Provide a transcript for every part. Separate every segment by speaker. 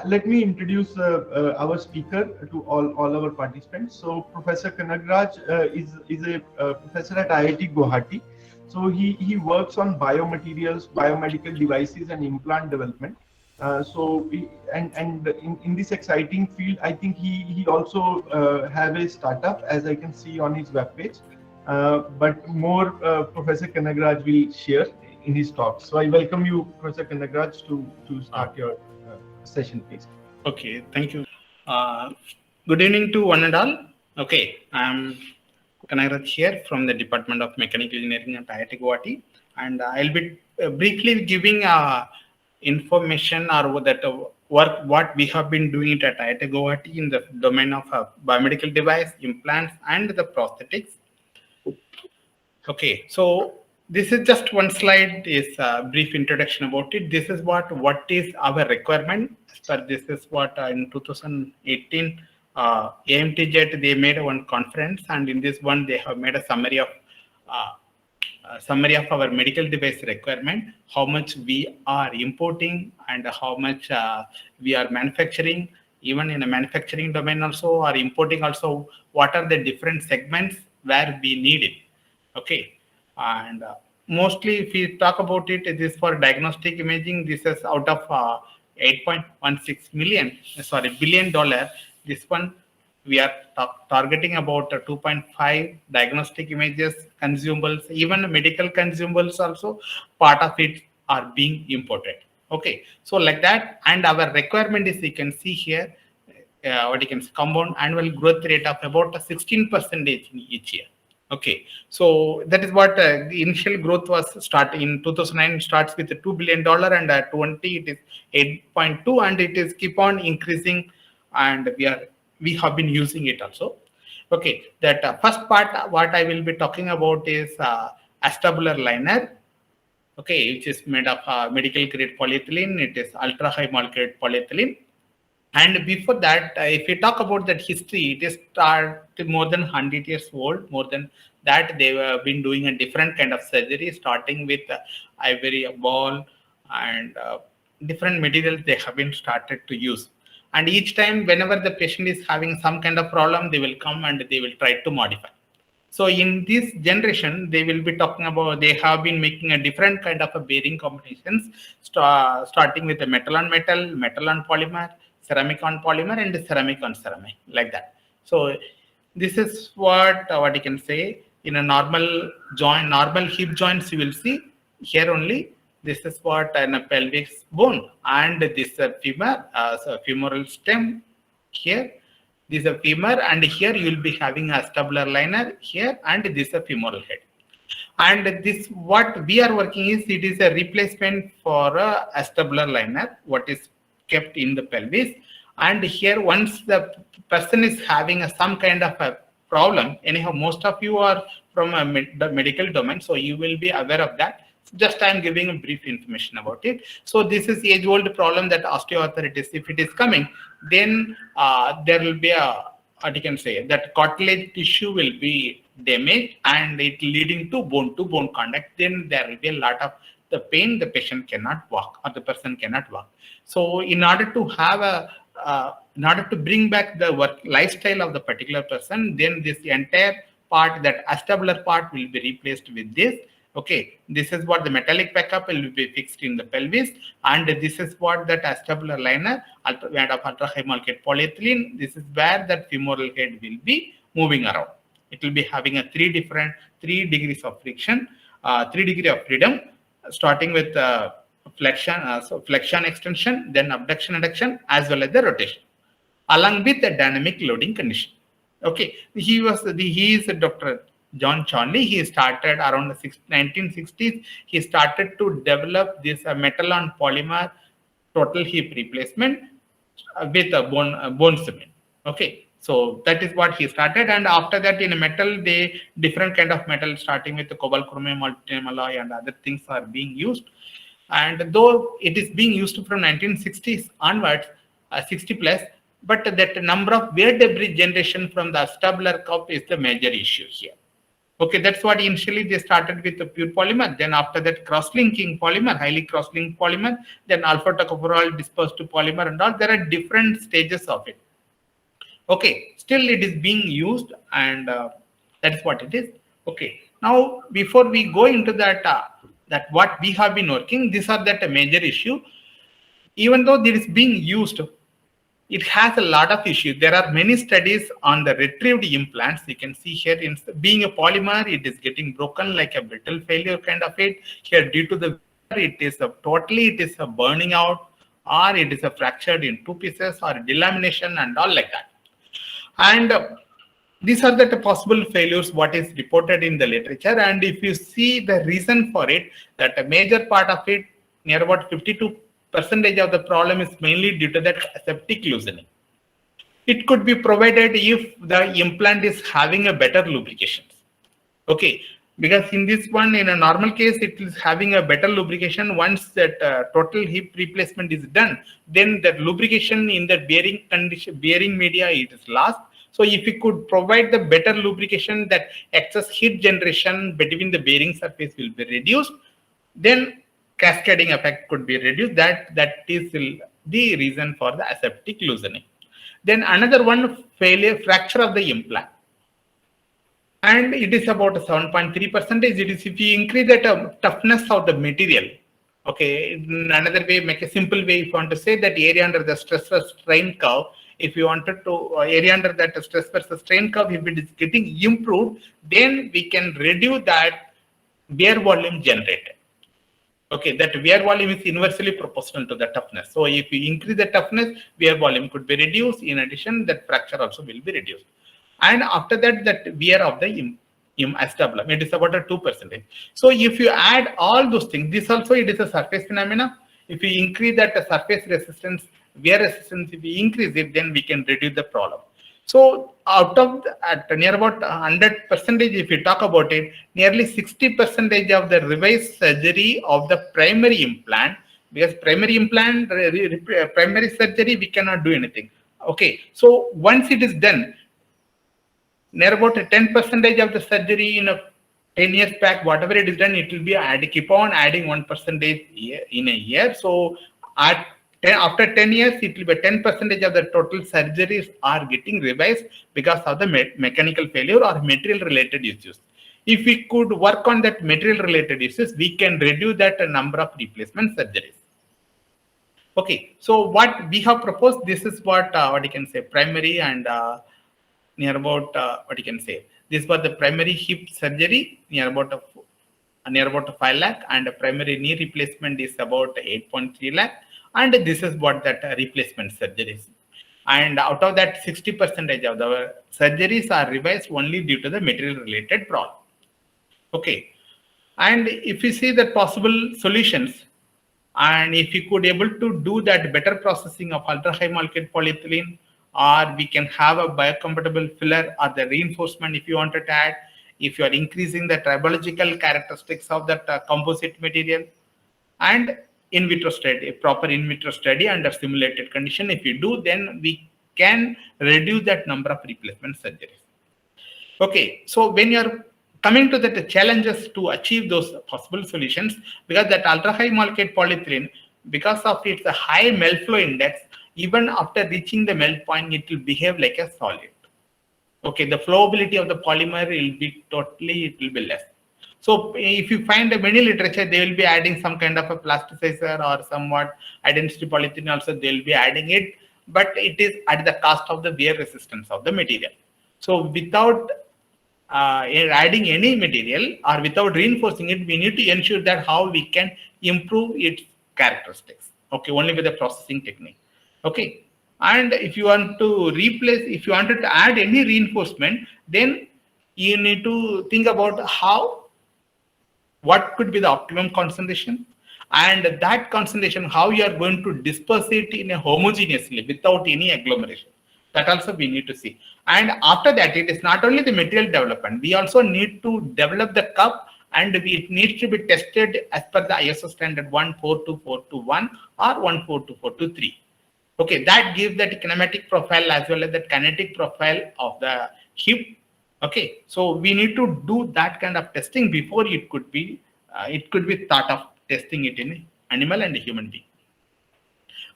Speaker 1: let me introduce our speaker to all our participants. So Professor Kanagaraj is a professor at IIT Guwahati. So he works on biomaterials, biomedical devices, and implant development. In this exciting field, I think he also have a startup, as I can see on his webpage. But more Professor Kanagaraj will share in his talk. So I welcome you, Professor Kanagaraj, to start your session, please.
Speaker 2: Okay, thank you. Good evening to one and all. Okay, I'm Kanagaraj here from the Department of Mechanical Engineering at IIT Guwahati, and I'll be briefly giving information or that work what we have been doing it at IIT Guwahati in the domain of biomedical device, implants, and the prosthetics. Okay, so this is just one slide, is a brief introduction about it. This is what is our requirement. So this is what in 2018 AMTJ they made one conference, and in this one they have made a summary of our medical device requirement, how much we are importing and how much we are manufacturing, even in a manufacturing domain also, or importing also, what are the different segments where we need it. Okay, and mostly if we talk about it, it is for diagnostic imaging. This is out of $8.16 billion. This one we are targeting about 2.5 diagnostic images, consumables, even medical consumables also, part of it are being imported. Okay, so like that, and our requirement is, you can see here, what you can see, compound annual growth rate of about 16% in each year. Okay, so that is what the initial growth was starting in 2009, starts with $2 billion, and at 20 it is 8.2, and it is keep on increasing, and we have been using it also. Okay, that first part what I will be talking about is Astabular Liner. Okay, which is made of medical grade polyethylene. It is ultra high molecular polyethylene. And before that, if we talk about that history, it is started more than 100 years old. More than that, they have been doing a different kind of surgery, starting with ivory ball and different materials they have been started to use. And each time, whenever the patient is having some kind of problem, they will come and they will try to modify. So in this generation, they will be talking about, they have been making a different kind of a bearing combinations, starting with the metal on metal, metal on polymer, ceramic on polymer, and ceramic on ceramic, like that. So this is what you can say. In a normal joint, normal hip joints, you will see here only. This is what in a pelvic bone, and this femur, so femoral stem here. This is a femur, and here you will be having a Astabular Liner here, and this is a femoral head. And this, what we are working is, it is a replacement for a Astabular Liner, what is kept in the pelvis. And here, once the person is having some kind of a problem, anyhow, most of you are from the medical domain, so you will be aware of that. Just I am giving a brief information about it. So this is age-old problem that osteoarthritis, if it is coming, then there will be a, what you can say, that cartilage tissue will be damaged and it leading to bone contact. Then there will be a lot of the pain, the patient cannot walk or the person cannot walk. So in order to have in order to bring back the work lifestyle of the particular person, then this entire part, that astabular part, will be replaced with this. Okay, this is what the metallic backup will be fixed in the pelvis, and this is what that Astabular Liner, made of ultra high molecular polyethylene. This is where that femoral head will be moving around. It will be having a 3 degrees of friction, 3 degree of freedom, starting with flexion, flexion extension, then abduction adduction, as well as the rotation, along with the dynamic loading condition. Okay, he is a Dr. John Chonley. He started around the 1960s. He started to develop this metal on polymer total hip replacement with a bone cement. Okay, so that is what he started. And after that, in metal, they different kind of metal, starting with the cobalt, chromium, molybdenum alloy, and other things are being used. And though it is being used from 1960s onwards, 60 plus, but that number of wear debris generation from the Astabular cup is the major issue here. Okay, that's what initially they started with the pure polymer. Then after that, cross-linking polymer, highly cross-linked polymer, then alpha tocopherol dispersed to polymer and all. There are different stages of it. Okay, still it is being used, and that's what it is. Okay, now before we go into that, that what we have been working, these are that a major issue. Even though it is being used, it has a lot of issues. There are many studies on the retrieved implants. You can see here, in being a polymer, it is getting broken like a brittle failure kind of it. Here, due to the wear, it is a burning out, or it is a fractured in two pieces, or delamination and all like that. And these are the possible failures what is reported in the literature. And if you see the reason for it, that a major part of it, near about 52% of the problem is mainly due to that aseptic loosening. It could be provided if the implant is having a better lubrication. Okay, because in this one, in a normal case, it is having a better lubrication. Once that total hip replacement is done, then the lubrication in the bearing condition, bearing media, it is lost. So if you could provide the better lubrication, that excess heat generation between the bearing surface will be reduced, then cascading effect could be reduced. That is the reason for the aseptic loosening. Then another one, fracture of the implant. And it is about 7.3%. It is if you increase the toughness of the material. Okay, in another way, make a simple way, if you want to say that area under the stress versus strain curve, if you wanted to area under that stress versus strain curve, if it is getting improved, then we can reduce that wear volume generated. Okay, that wear volume is inversely proportional to the toughness. So if you increase the toughness, wear volume could be reduced. In addition, that fracture also will be reduced. And after that, that wear of the acetabulum, it is about a 2%. So if you add all those things, this also it is a surface phenomena. If you increase that surface resistance, wear resistance, if we increase it, then we can reduce the problem. So out of at near about 100%, if you talk about it, nearly 60% of the revised surgery of the primary implant, because primary implant, primary surgery, we cannot do anything. Okay, so once it is done, near about 10% of the surgery in a 10 years back, whatever it is done, it will be keep on adding 1% in a year. So after 10 years, it will be 10% of the total surgeries are getting revised because of the mechanical failure or material related issues. If we could work on that material related issues, we can reduce that number of replacement surgeries. Okay, so what we have proposed, this is what you can say, primary and near about what you can say, this was the primary hip surgery, near about 5 lakh, and primary knee replacement is about 8.3 lakh, and this is what that replacement surgeries. And out of that, 60% of the surgeries are revised only due to the material related problem. Okay, and if you see the possible solutions, and if you could able to do that better processing of ultra high molecule polyethylene, or we can have a biocompatible filler or the reinforcement if you wanted to add, if you are increasing the tribological characteristics of that composite material, and in vitro study, a proper in vitro study under simulated condition, if you do, then we can reduce that number of replacement surgeries. Okay, so when you are coming to the challenges to achieve those possible solutions, because that ultra high molecule polyethylene, because of its high melt flow index, even after reaching the melt point, it will behave like a solid. Okay, the flowability of the polymer will be it will be less. So if you find many literature, they will be adding some kind of a plasticizer or somewhat identity polyethylene also, they will be adding it, but it is at the cost of the wear resistance of the material. So without adding any material or without reinforcing it, we need to ensure that how we can improve its characteristics. Okay, only with the processing technique. Okay, and if you want to replace, if you wanted to add any reinforcement, then you need to think about what could be the optimum concentration, and that concentration, how you are going to disperse it in a homogeneously without any agglomeration. That also we need to see. And after that, it is not only the material development, we also need to develop the cup, and it needs to be tested as per the ISO standard 14241 or 14243. Okay, that gives that kinematic profile as well as the kinetic profile of the hip. Okay, so we need to do that kind of testing before it could be thought of testing it in animal and human being.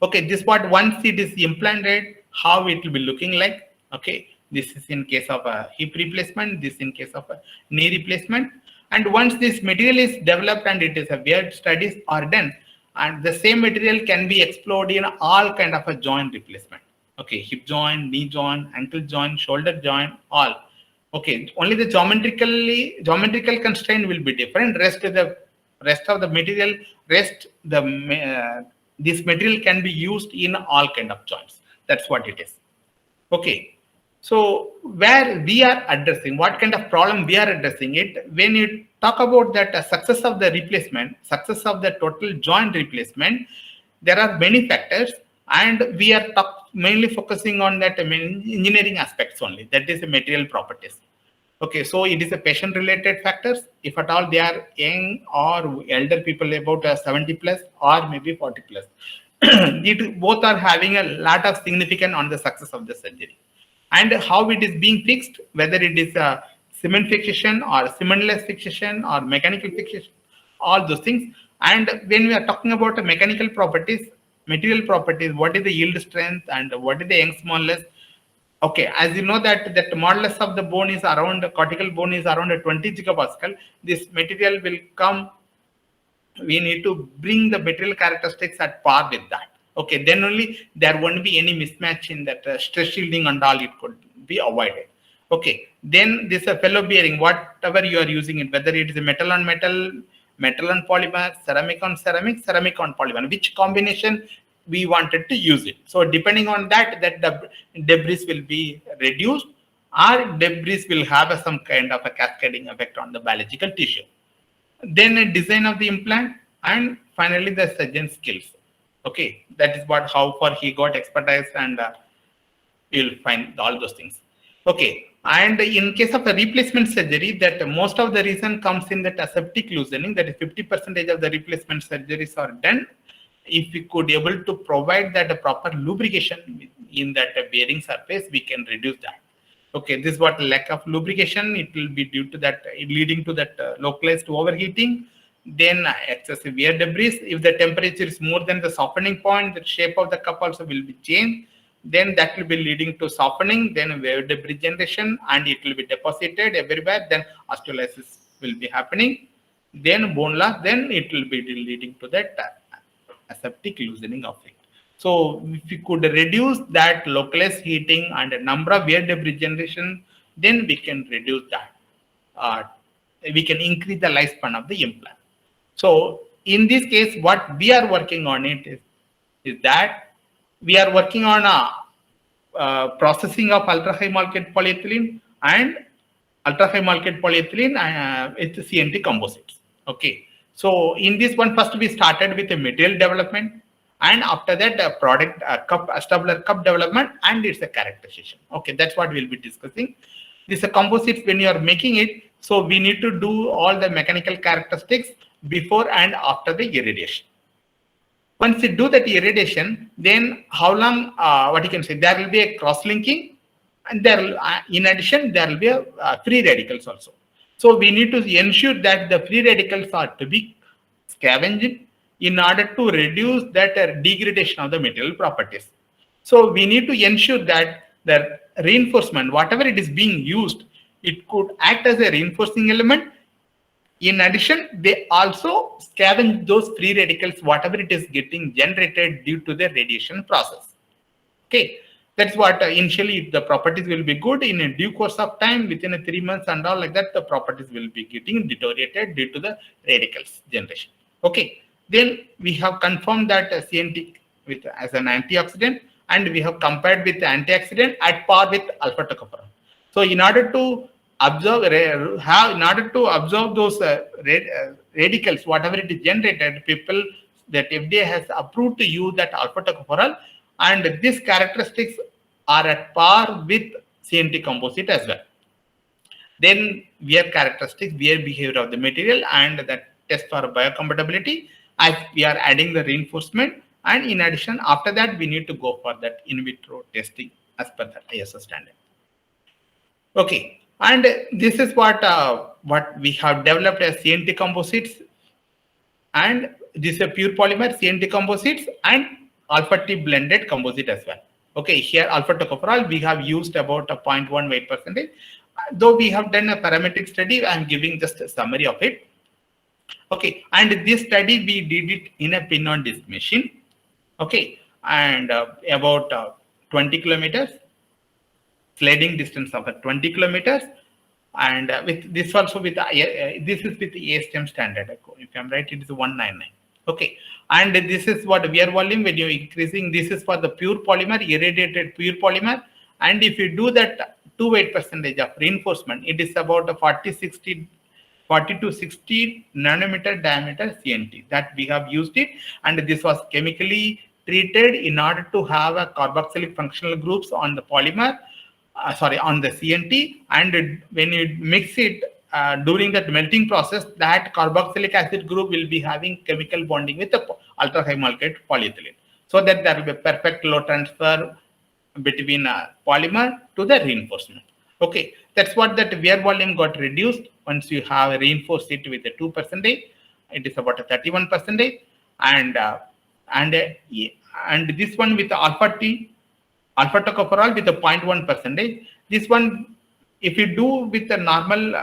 Speaker 2: Okay, this part once it is implanted, how it will be looking like. Okay, this is in case of a hip replacement, this in case of a knee replacement. And once this material is developed and it is a weird studies are done, and the same material can be explored in all kind of a joint replacement. Okay, hip joint, knee joint, ankle joint, shoulder joint, all. Okay, only the geometrical constraint will be different. Rest of the material, this material can be used in all kind of joints. That's what it is. Okay. So where we are addressing, what kind of problem we are addressing it, when you talk about that success of the replacement, success of the total joint replacement, there are many factors, and we are mainly focusing on that engineering aspects only, that is the material properties. Okay, so it is a patient related factors. If at all they are young or elder people about 70 plus or maybe 40 plus, both are having a lot of significance on the success of the surgery. And how it is being fixed, whether it is a cement fixation or cementless fixation or mechanical fixation, all those things. And when we are talking about mechanical properties, material properties, what is the yield strength and what is the young smallness? Okay, as you know that modulus of the bone is around, cortical bone is around 20 gigapascal. This material will come, we need to bring the material characteristics at par with that. Okay, then only there won't be any mismatch in that stress shielding and all, it could be avoided. Okay, then this fellow bearing, whatever you are using it, whether it is a metal on metal, metal on polymer, ceramic on ceramic, ceramic on polymer, which combination we wanted to use it. So depending on that, the debris will be reduced or debris will have some kind of a cascading effect on the biological tissue. Then a design of the implant, and finally the surgeon skills. Okay, that is what how far he got expertise, and you'll find all those things. Okay, and in case of a replacement surgery, that most of the reason comes in that aseptic loosening, that is 50% of the replacement surgeries are done. If we could able to provide that a proper lubrication in that bearing surface, we can reduce that. Okay, this is what lack of lubrication, it will be due to that, leading to that localized overheating. Then excessive wear debris. If the temperature is more than the softening point, the shape of the cup also will be changed. Then that will be leading to softening, then wear debris generation, and it will be deposited everywhere. Then osteolysis will be happening. Then bone loss, then it will be leading to that aseptic loosening of it. So if we could reduce that localized heating and a number of wear debris generation, then we can reduce that. We can increase the lifespan of the implant. So in this case, what we are working on it is that we are working on a processing of ultra high molecule polyethylene and ultra high molecule polyethylene with Cnt Composites. Okay. So in this one, first we started with a material development, and after that a product Astabular cup development, and it's a characterization. Okay, that's what we'll be discussing. This is composites when you are making it, so we need to do all the mechanical characteristics before and after the irradiation. Once you do that irradiation, then how long, what you can say, there will be a cross-linking, and there will, in addition, there will be a free radicals also. So we need to ensure that the free radicals are to be scavenged in order to reduce that degradation of the material properties. So we need to ensure that the reinforcement, whatever it is being used, it could act as a reinforcing element. In addition, they also scavenge those free radicals, whatever it is getting generated due to the radiation process. Okay, that's what initially the properties will be good. In a due course of time, within 3 months and all like that, the properties will be getting deteriorated due to the radicals generation. Okay, then we have confirmed that Cnt as an antioxidant, and we have compared with the antioxidant at par with alpha tocopherol. So in order to observe those radicals, whatever it is generated, people that FDA has approved to use that alpha tocopherol, and these characteristics are at par with Cnt composite as well. Then wear characteristics, wear behavior of the material, and that test for biocompatibility as we are adding the reinforcement. And in addition, after that, we need to go for that in vitro testing as per the ISO standard. Okay, And this is what we have developed as Cnt Composites, and this is a pure polymer Cnt Composites and alpha T blended composite as well. Okay, here alpha tocopherol we have used about a 0.1 weight percentage. Though we have done a parametric study, I am giving just a summary of it. Okay, and this study we did it in a pin on disc machine. Okay, and about 20 kilometers, sliding distance of 20 kilometers, and with this also with this is with the ASTM standard. If I'm right, it is 199. Okay, and this is what wear volume when you're increasing. This is for the pure polymer, irradiated pure polymer, and if you do that 2 weight percentage of reinforcement, it is about a 40 to 60 nanometer diameter CNT that we have used it, and this was chemically treated in order to have a carboxylic functional groups on the polymer, on the CNT, and when you mix it during that melting process, that carboxylic acid group will be having chemical bonding with the ultra high molecular polyethylene, so that there will be perfect low transfer between polymer to the reinforcement. Okay, that's what that wear volume got reduced once you have reinforced it with a 2%. It is about a 31%, and this one with the alpha tocopherol with a 0.1%. This one, if you do with a normal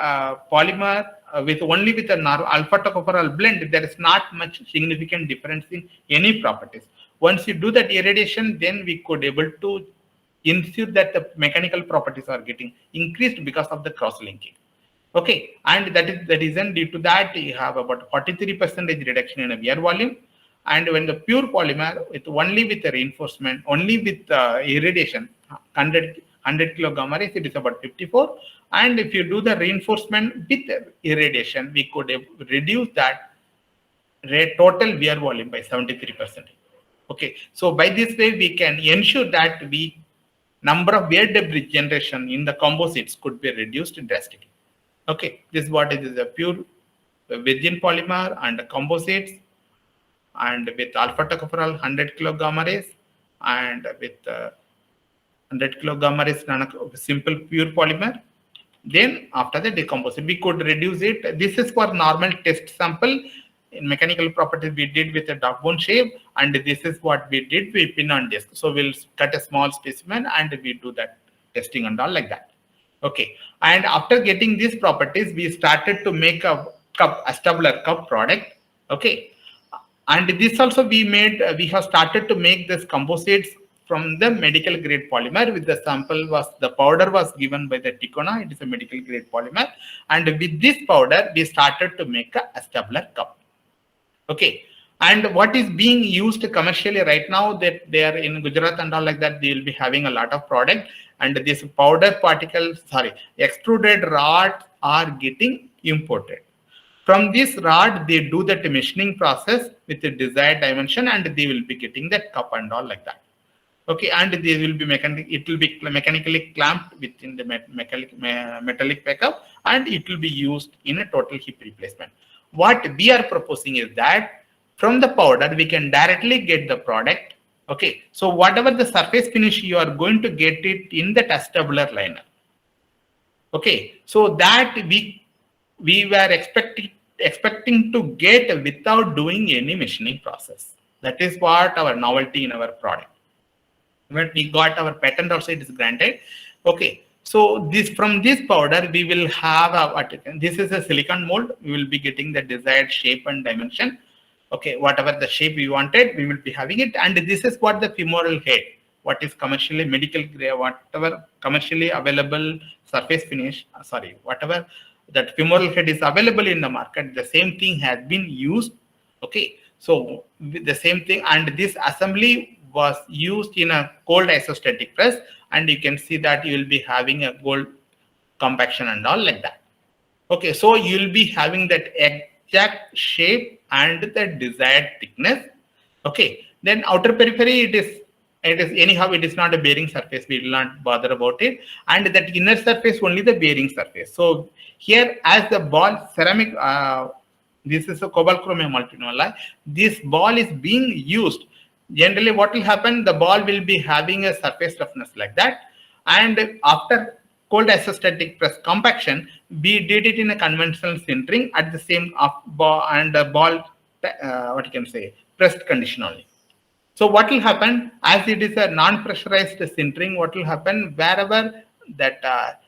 Speaker 2: polymer with only with a alpha tocopherol blend, there is not much significant difference in any properties. Once you do that irradiation, then we could able to ensure that the mechanical properties are getting increased because of the cross-linking. Okay, and that is the reason. Due to that, you have about 43% reduction in a wear volume. And when the pure polymer with only with the reinforcement, only with irradiation, 100 kilo gamma rays, it is about 54. And if you do the reinforcement with irradiation, we could reduce that total wear volume by 73%. Okay, so by this way, we can ensure that number of wear debris generation in the composites could be reduced drastically. Okay, this is what it is, a pure virgin polymer and composites, and with alpha tocopherol 100 kilo gamma rays, and with 100 kilo gamma rays simple pure polymer. Then after the decomposite, we could reduce it. This is for normal test sample. In mechanical properties, we did with a dog bone shape, and this is what we did with pin on disc. So we'll cut a small specimen and we do that testing and all like that. Okay, and after getting these properties, we started to make a Astabular cup product. Okay, and this also we have started to make this composites from the medical grade polymer. With the sample the powder was given by the Ticona. It is a medical grade polymer, and with this powder, we started to make a Astabular cup. Okay, and what is being used commercially right now, that they are in Gujarat and all like that, they will be having a lot of product, and this powder extruded rods are getting imported. From this rod, they do that machining process with the desired dimension, and they will be getting that cup and all like that. Okay, and they will be mechanically clamped within the metallic backup, and it will be used in a total hip replacement. What we are proposing is that from the powder, we can directly get the product. Okay, so whatever the surface finish, you are going to get it in the Astabular liner. Okay, so that we were expecting to get without doing any machining process. That is what our novelty in our product. When we got our patent also, it is granted. Okay, so from this powder, we will have this is a silicon mold. We will be getting the desired shape and dimension. Okay, whatever the shape we wanted, we will be having it. And this is what the femoral head, what is commercially medical grade, whatever commercially available surface finish, whatever that femoral head is available in the market, the same thing has been used. Okay, so the same thing, and this assembly was used in a cold isostatic press, and you can see that you will be having a gold compaction and all like that. Okay, so you will be having that exact shape and the desired thickness. Okay, then outer periphery, it is anyhow, it is not a bearing surface, we will not bother about it, and that inner surface only the bearing surface. So here, as the ball ceramic, this is a cobalt chromium multinola, this ball is being used. Generally, what will happen, the ball will be having a surface roughness like that, and after cold isostatic press compaction, we did it in a conventional sintering at the same ball what you can say, pressed condition only. So what will happen, as it is a non-pressurized sintering, what will happen, wherever that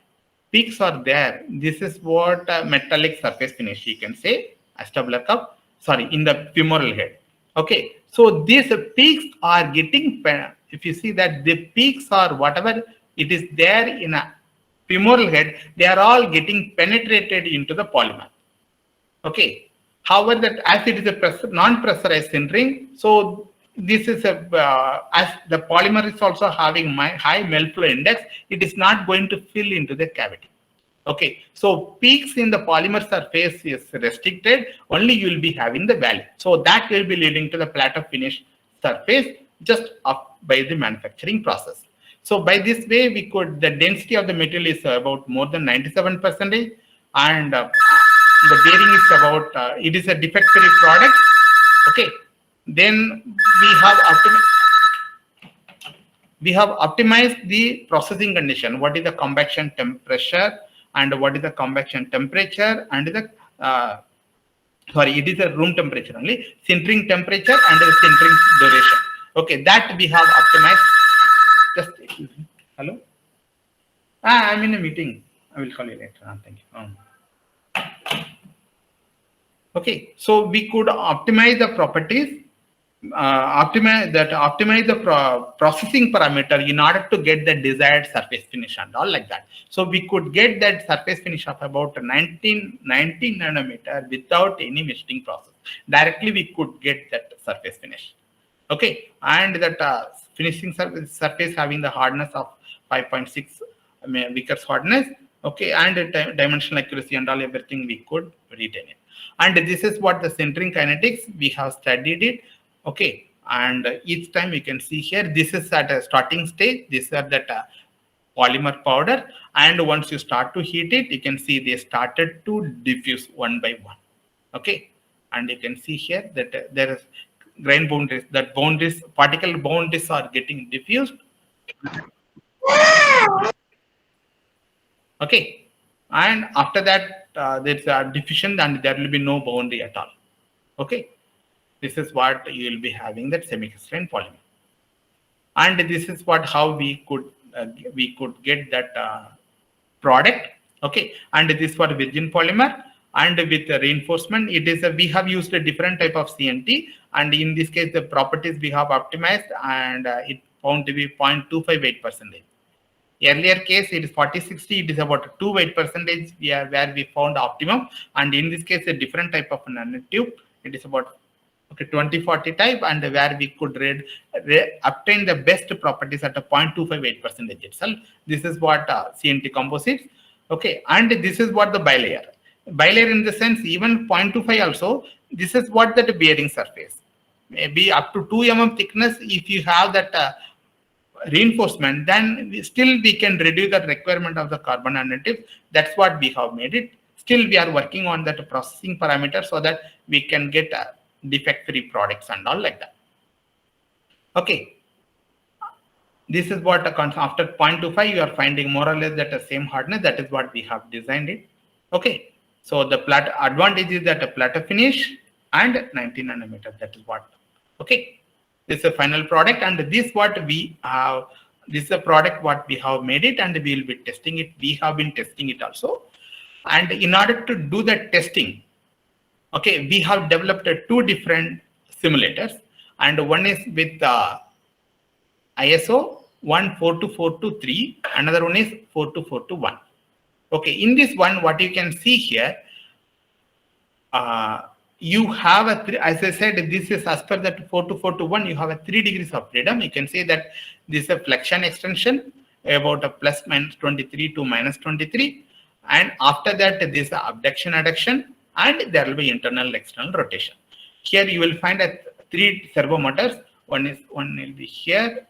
Speaker 2: peaks are there, this is what metallic surface finish, you can say, Astabular cup, sorry, in the femoral head. Okay, so these peaks are getting, if you see that the peaks are whatever it is there in a femoral head, they are all getting penetrated into the polymer. Okay, however, that as it is a non-pressurized sintering, so this is a as the polymer is also having high melt flow index, it is not going to fill into the cavity. Okay, so peaks in the polymer surface is restricted, only you will be having the value. So that will be leading to the platter finish surface just up by the manufacturing process. So by this way, we could, the density of the material is about more than 97%, and the bearing is about, it is a defect-free product. Okay, then we have optimized the processing condition. What is the compaction temperature and what is the compaction temperature and the sorry, it is a room temperature only, sintering temperature and the sintering duration. Okay, that we have optimized. Just excuse me. Hello? I'm in a meeting. I will call you later. Thank you. Okay, so we could optimize the properties, optimize the processing parameter in order to get the desired surface finish and all like that. So we could get that surface finish of about 19 nanometer without any machining process. Directly we could get that surface finish. Okay, and that finishing surface having the hardness of 5.6 Vickers hardness. Okay, and dimensional accuracy and all, everything we could retain it. And this is what the sintering kinetics, we have studied it. Okay, and each time you can see here, this is at a starting stage. These are that polymer powder, and once you start to heat it, you can see they started to diffuse one by one. Okay, and you can see here that there is grain boundaries, that boundaries, particle boundaries are getting diffused. Okay, and after that there's a diffusion and there will be no boundary at all. Okay, this is what you will be having, that semicrystalline polymer, and this is what how we could get that product. Okay, and this for virgin polymer, and with the reinforcement, it is we have used a different type of CNT, and in this case the properties we have optimized, and it found to be 0.258%. Earlier case it is 4060, it is about 2 weight percentage where we found optimum, and in this case a different type of nanotube, it is about 2040 type, and where we could obtain the best properties at a 0.258% itself. This is what Cnt Composites. Okay, and this is what the bilayer in the sense, even 0.25 also, this is what that bearing surface maybe up to 2 mm thickness. If you have that reinforcement, then we can reduce the requirement of the carbon nanotubes. That's what we have made it. Still we are working on that processing parameter so that we can get defect-free products and all like that. Okay, this is what after 0.25 you are finding more or less that the same hardness. That is what we have designed it. Okay, so the advantage is that a platter finish and 19 nanometer. That is what. Okay, this is a final product, and this what we have. This is a product what we have made it, and we will be testing it. We have been testing it also, and in order to do the testing, okay, we have developed 2 different simulators, and one is with ISO 14243, another one is 42421. Okay, in this one, what you can see here, you have as I said, this is as per that 42421, you have a 3 degrees of freedom. You can say that this is a flexion extension about a plus minus 23 to minus 23, and after that this is abduction adduction, and there will be internal external rotation. Here you will find 3 servo motors. One will be here.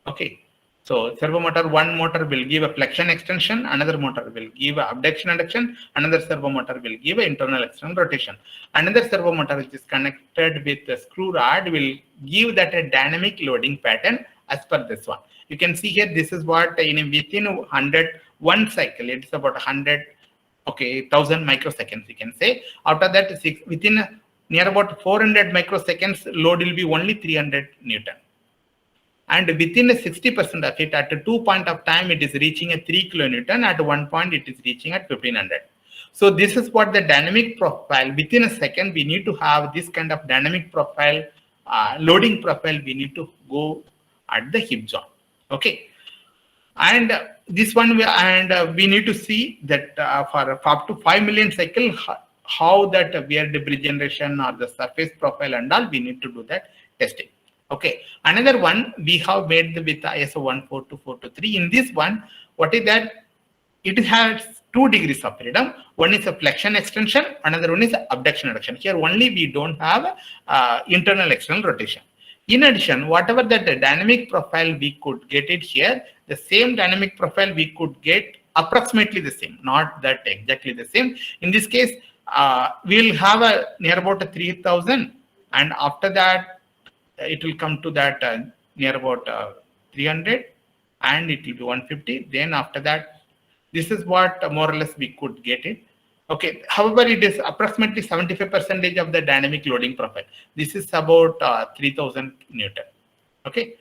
Speaker 2: Okay, so servo motor, one motor will give a flexion extension, another motor will give a abduction adduction, another servo motor will give a internal external rotation. Another servo motor which is connected with the screw rod will give that a dynamic loading pattern as per this one. You can see here, this is what within 100 one cycle, it's about 100, okay, 1000 microseconds, you can say. After that, within near about 400 microseconds, load will be only 300 Newton. And within 60% of it, at 2 point of time, it is reaching a 3 kilonewton. At 1 point, it is reaching at 1500. So this is what the dynamic profile, within a second, we need to have this kind of dynamic profile, loading profile, we need to go at the hip joint. Okay. And this one, we need to see that for up to 5 million cycle, how that wear debris generation or the surface profile and all, we need to do that testing. Okay. Another one we have made with ISO 14243. In this one, what is that? It has 2 degrees of freedom. One is a flexion extension, another one is abduction adduction. Here only we don't have internal external rotation. In addition, whatever that dynamic profile we could get it here, the same dynamic profile we could get approximately the same, not that exactly the same. In this case, we'll have a near about a 3000, and after that it will come to that near about 300, and it will be 150. Then after that, this is what more or less we could get it. Okay. However, it is approximately 75% of the dynamic loading profile. This is about 3000 Newton. Okay.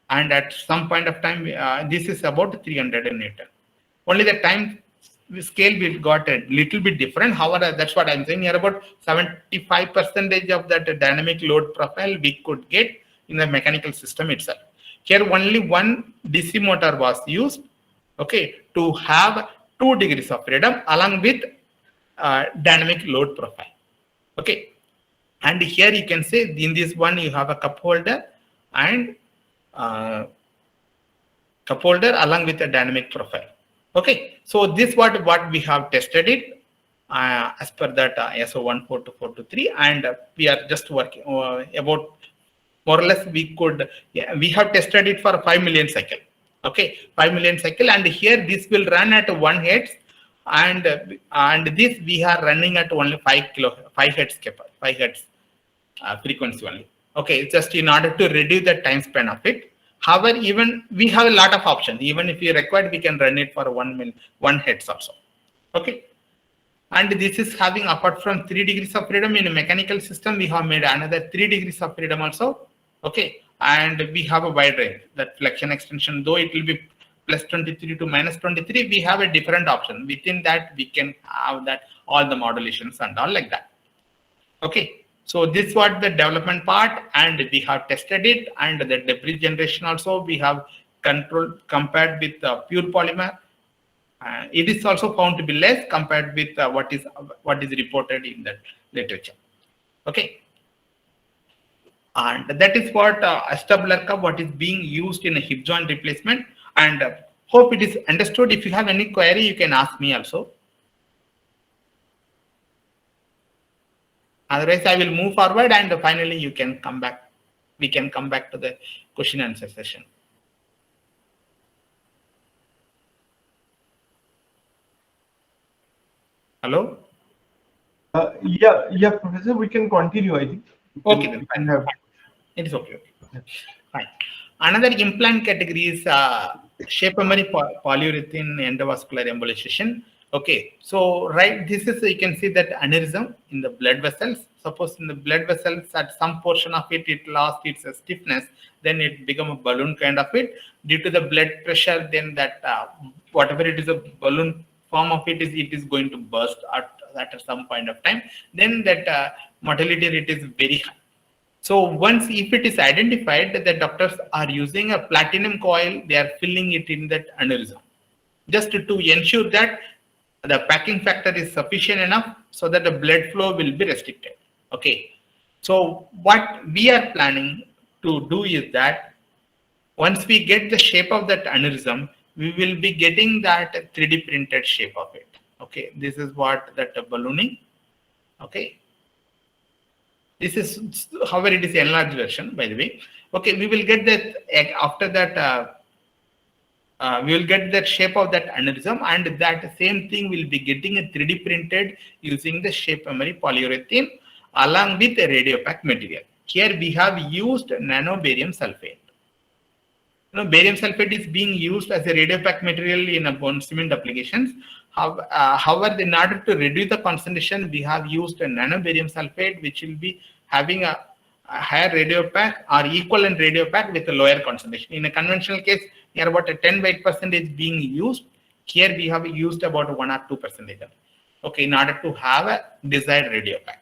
Speaker 2: And at some point of time, this is about 300 Newton. Only the time scale we got a little bit different. However, that's what I'm saying. Here about 75% of that dynamic load profile we could get in the mechanical system itself. Here only one DC motor was used, okay, to have 2 degrees of freedom along with dynamic load profile. Okay. And here you can say in this one you have a cup holder and cup holder along with a dynamic profile. Okay. So this what we have tested it as per that ISO 14243, and we are just working about more or less we have tested it for 5 million cycle. Okay, 5 million cycle, and here this will run at 1 hertz, and this we are running at only 5 hertz frequency only. Okay, just in order to reduce the time span of it. However, even we have a lot of options. Even if you require, we can run it for 1 hertz also. Okay, and this is having, apart from 3 degrees of freedom in a mechanical system, we have made another 3 degrees of freedom also. Okay. And we have a wide range, that flexion extension, though it will be plus 23 to minus 23, we have a different option. Within that, we can have that all the modulations and all like that. Okay. So this was the development part, and we have tested it, and the debris generation also we have compared with pure polymer. It is also found to be less compared with what is reported in that literature. Okay. And that is what Astabular cup, what is being used in a hip joint replacement, and hope it is understood. If you have any query, you can ask me also. Otherwise, I will move forward, and finally you can come back. We can come back to the question and answer session. Hello?
Speaker 1: Yeah, Professor, we can continue, I think.
Speaker 2: Okay, then fine. It is okay. Fine. Another implant category is shape memory polyurethane endovascular embolization. Okay, so right, this is, you can see that aneurysm in the blood vessels. Suppose in the blood vessels, at some portion of it lost its stiffness, then it become a balloon kind of it. Due to the blood pressure, then that whatever it is a balloon form of it is going to burst at some point of time. Then that mortality rate is very high. So once if it is identified that the doctors are using a platinum coil, they are filling it in that aneurysm, just to ensure that the packing factor is sufficient enough so that the blood flow will be restricted. Okay. So what we are planning to do is that once we get the shape of that aneurysm, we will be getting that 3D printed shape of it. Okay. This is what that ballooning. Okay. This is, however, it is enlarged version, by the way. Okay, we will get that after that. We will get that shape of that aneurysm, and that same thing will be getting a 3D printed using the shape memory polyurethane along with a radiopack material. Here we have used nanobarium sulfate. barium sulfate is being used as a radiopack material in a bone cement applications. However, in order to reduce the concentration, we have used a nanobarium sulfate, which will be having a higher radiopack or equivalent radiopack with a lower concentration. In a conventional case, here about a 10% is being used. Here we have used about 1 or 2%. Okay, in order to have a desired radiopack.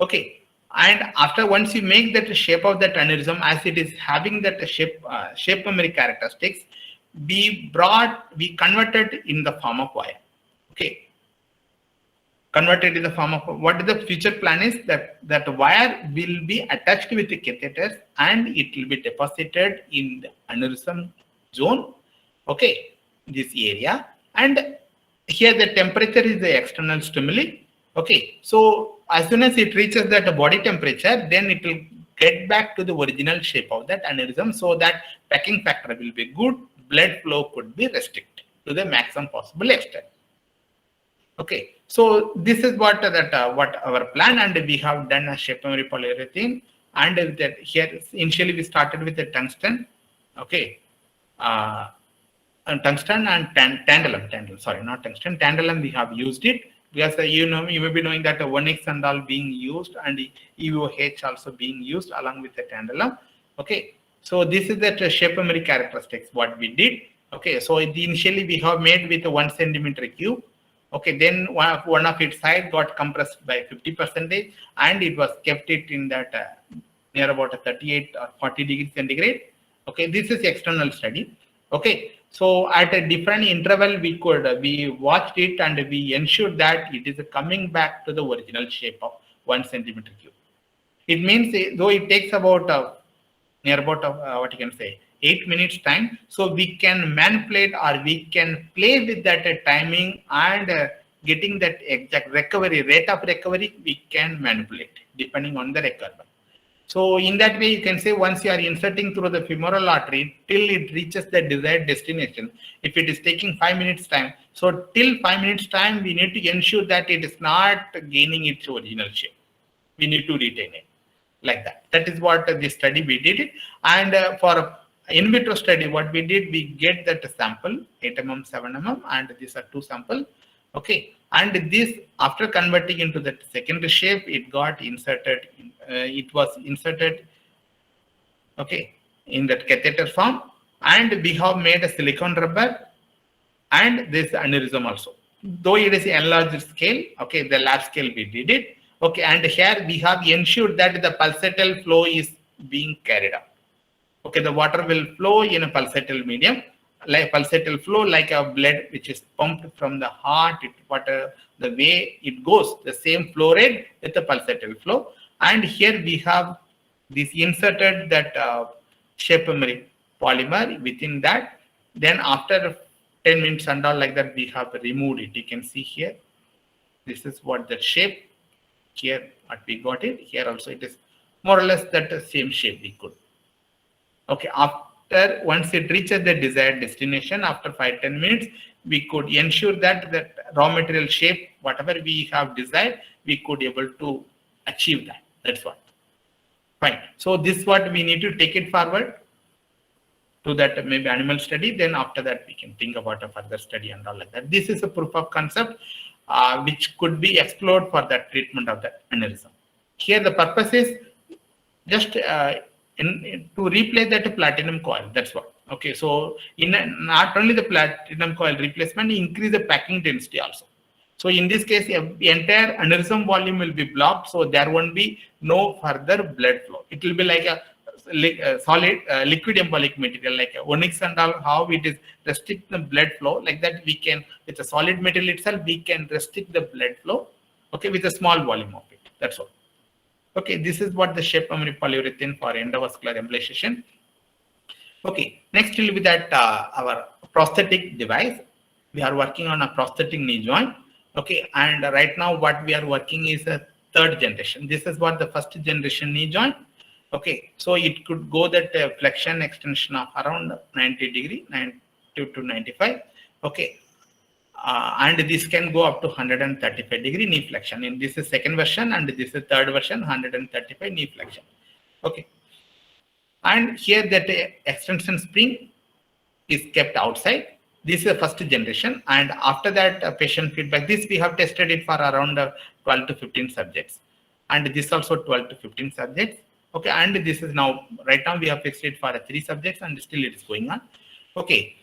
Speaker 2: Okay, and after once you make that shape of that aneurysm, as it is having that shape memory characteristics, we converted in the form of wire. Okay, converted in the form of what the future plan is that wire will be attached with the catheters and it will be deposited in the aneurysm zone. Okay, this area, and here the temperature is the external stimuli. Okay, so as soon as it reaches that body temperature, then it will get back to the original shape of that aneurysm, so that packing factor will be good, blood flow could be restricted to the maximum possible extent. Okay, so this is what our plan, and we have done a shape memory polyurethane, and that here initially we started with the tungsten. Okay, and tungsten and tantalum. Sorry, not tungsten. Tantalum we have used it because you may be knowing that 1X and all being used and EVOH also being used along with the tantalum. Okay, so this is the shape memory characteristics what we did. Okay, so initially we have made with a 1 centimeter cube. Okay, then one of its side got compressed by 50%, and it was kept it in that near about a 38 or 40 degrees centigrade. Okay, this is external study. Okay, so at a different interval we watched it and we ensured that it is coming back to the original shape of 1 centimeter cube. It means though it takes about near about what you can say 8 minutes time, so we can manipulate or we can play with that timing and getting that exact rate of recovery we can manipulate depending on the requirement. So in that way, you can say once you are inserting through the femoral artery till it reaches the desired destination, if it is taking 5 minutes time, so till 5 minutes time, we need to ensure that it is not gaining its original shape. We need to retain it like that. That is what this study we did it. And for in vitro study, what we did, we get that sample 8 mm, 7 mm, and these are 2 samples. Okay, and this after converting into the secondary shape, it got inserted. It was inserted, okay, in that catheter form, and we have made a silicone rubber and this aneurysm also. Though it is enlarged scale, okay, the lab scale we did it. Okay, and here we have ensured that the pulsatile flow is being carried out. Okay, the water will flow in a pulsatile medium, like pulsatile flow, like a blood which is pumped from the heart. The way it goes, the same flow rate with the pulsatile flow. And here we have this inserted that shape memory polymer within that. Then after 10 minutes and all like that, we have removed it. You can see here. This is what the shape. Here what we got it. Here also it is more or less that same shape we could. Okay, after once it reaches the desired destination, after 5-10 minutes, we could ensure that the raw material shape, whatever we have desired, we could able to achieve that. That's what. Fine. So this is what we need to take it forward to that maybe animal study. Then after that, we can think about a further study and all like that. This is a proof of concept which could be explored for the treatment of the aneurysm. Here the purpose is just to replace that platinum coil. That's what. Okay, so not only the platinum coil replacement, increase the packing density also. So in this case, the entire aneurysm volume will be blocked, so there won't be no further blood flow. It will be like a solid liquid embolic material, like a onyx and all, how it is restrict the blood flow. Like that, we can with a solid material itself, we can restrict the blood flow. Okay, with a small volume of it. That's all. Okay, this is what the shape memory polyurethane for endovascular embolization. Okay, next will be that our prosthetic device. We are working on a prosthetic knee joint. Okay, and right now what we are working is a 3rd generation. This is what the 1st generation knee joint. Okay, so it could go that flexion extension of around 90 degree, 90 to 95. Okay, and this can go up to 135 degree knee flexion. And this is 2nd version, and this is 3rd version, 135 knee flexion. Okay. And here that extension spring is kept outside. This is the first generation, and after that patient feedback, this we have tested it for around 12 to 15 subjects, and this also 12 to 15 subjects. Okay, and this is now, right now we have fixed it for 3 subjects and still it is going on. Okay,